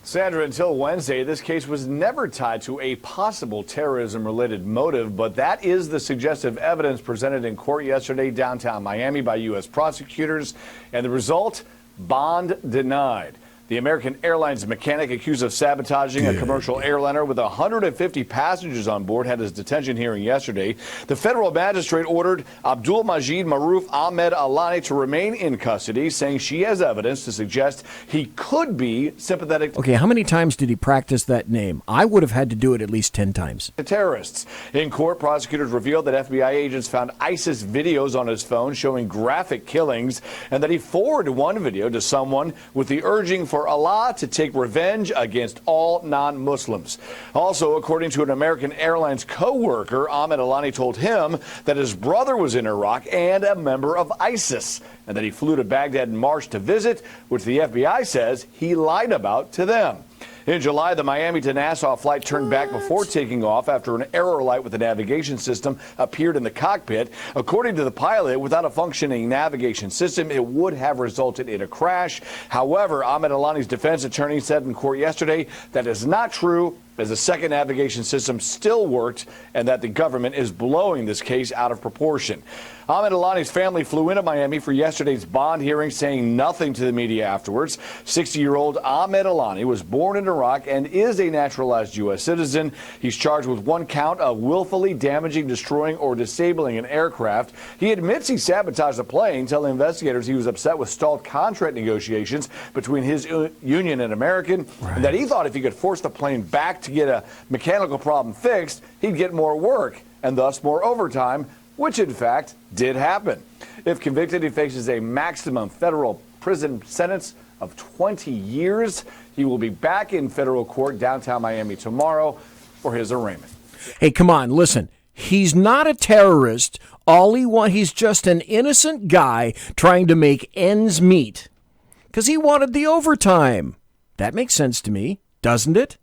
Sandra, until Wednesday, this case was never tied to a possible terrorism-related motive, but that is the suggestive evidence presented in court yesterday downtown Miami by U.S. prosecutors, and the result, bond denied. The American Airlines mechanic accused of sabotaging a commercial airliner with 150 passengers on board had his detention hearing yesterday. The federal magistrate ordered Abdul Majid Maruf Ahmed Alani to remain in custody, saying she has evidence to suggest he could be sympathetic Okay, how many times did he practice that name? I would have had to do it at least 10 times. to terrorists. In court, prosecutors revealed that FBI agents found ISIS videos on his phone showing graphic killings, and that he forwarded one video to someone with the urging for Allah to take revenge against all non-Muslims. Also, according to an American Airlines co-worker, Ahmed Alani told him that his brother was in Iraq and a member of ISIS, and that he flew to Baghdad in March to visit, which the FBI says he lied about to them. In July, the Miami to Nassau flight turned back before taking off after an error light with the navigation system appeared in the cockpit. According to the pilot, without a functioning navigation system, it would have resulted in a crash. However, Ahmed Alani's defense attorney said in court yesterday that is not true, as the second navigation system still worked, and that the government is blowing this case out of proportion. Ahmed Alani's family flew into Miami for yesterday's bond hearing, saying nothing to the media afterwards. 60-year-old Ahmed Alani was born in Iraq and is a naturalized U.S. citizen. He's charged with one count of willfully damaging, destroying, or disabling an aircraft. He admits he sabotaged the plane, telling investigators he was upset with stalled contract negotiations between his union and American, and that he thought if he could force the plane back to get a mechanical problem fixed, he'd get more work and thus more overtime, which in fact did happen. If convicted, he faces a maximum federal prison sentence of 20 years. He will be back in federal court downtown Miami tomorrow for his arraignment. Hey, come on, listen. He's not a terrorist. He's just an innocent guy trying to make ends meet. Because he wanted the overtime. That makes sense to me, doesn't it?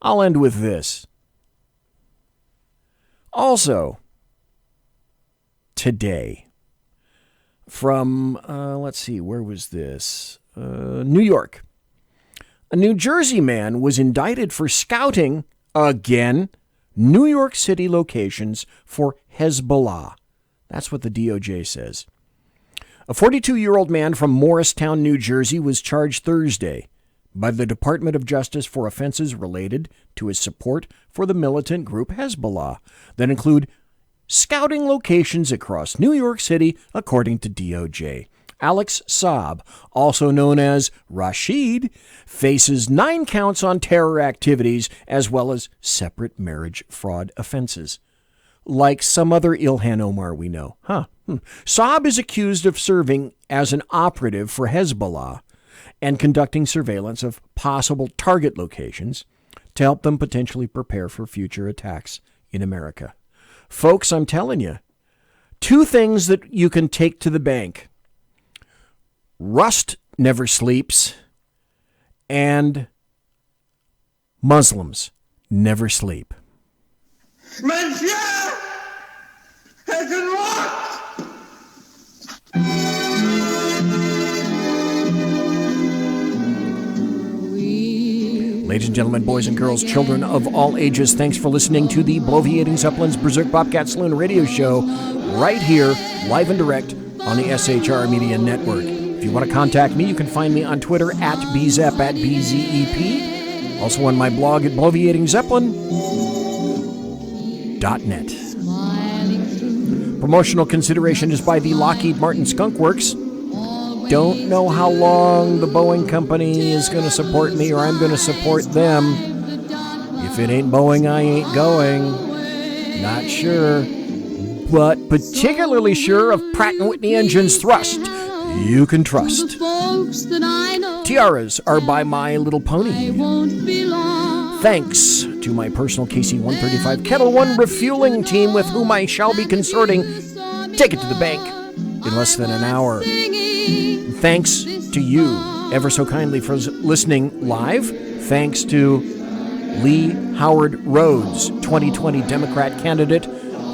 I'll end with this. Also, today, from, let's see, where was this? New York. A New Jersey man was indicted for scouting, again, New York City locations for Hezbollah. That's what the DOJ says. A 42-year-old man from Morristown, New Jersey, was charged Thursday by the Department of Justice for offenses related to his support for the militant group Hezbollah that include scouting locations across New York City, according to DOJ. Alex Saab, also known as Rashid, faces 9 counts on terror activities as well as separate marriage fraud offenses. Like some other Ilhan Omar we know. Saab is accused of serving as an operative for Hezbollah and conducting surveillance of possible target locations to help them potentially prepare for future attacks in America. Folks, I'm telling you, 2 things that you can take to the bank. Rust never sleeps, and Muslims never sleep. Ladies and gentlemen, boys and girls, children of all ages, thanks for listening to the Bloviating Zeppelin's Berserk Bobcat Saloon radio show right here, live and direct on the SHR Media Network. If you want to contact me, you can find me on Twitter at BZEP, at BZEP. Also on my blog at bloviatingzeppelin.net. Promotional consideration is by the Lockheed Martin Skunk Works. Don't know how long the Boeing company is going to support me or I'm going to support them. If it ain't Boeing, I ain't going. Not sure. But particularly sure of Pratt & Whitney Engines Thrust. You can trust. Tiaras are by My Little Pony. Thanks to my personal KC-135 Kettle One refueling team with whom I shall be consorting. Take it to the bank in less than an hour. Thanks to you ever so kindly for listening live. Thanks to Lee Howard Rhodes, 2020 Democrat candidate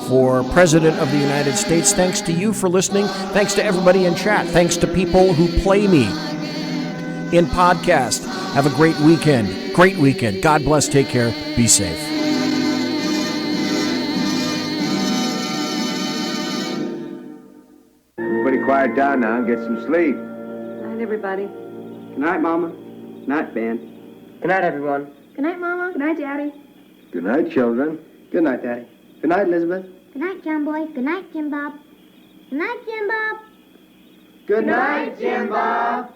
for President of the United States. Thanks to you for listening. Thanks to everybody in chat. Thanks to people who play me in podcast. Have a great weekend. Great weekend. God bless. Take care. Be safe. Everybody quiet down now and get some sleep. Night, everybody. Good night, Mama. Night, Ben. Good night, everyone. Good night, Mama. Good night, Daddy. Good night, children. Good night, Daddy. Good night, Elizabeth. Good night, John Boy. Good night, Jim Bob. Good night, Jim Bob. Good night, Jim Bob.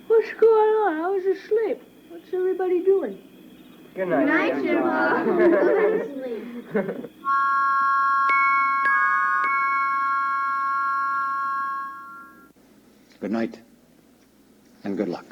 What's going on? I was asleep. What's everybody doing? Good night. Good night, Jim Bob. Go to sleep. Good night and good luck.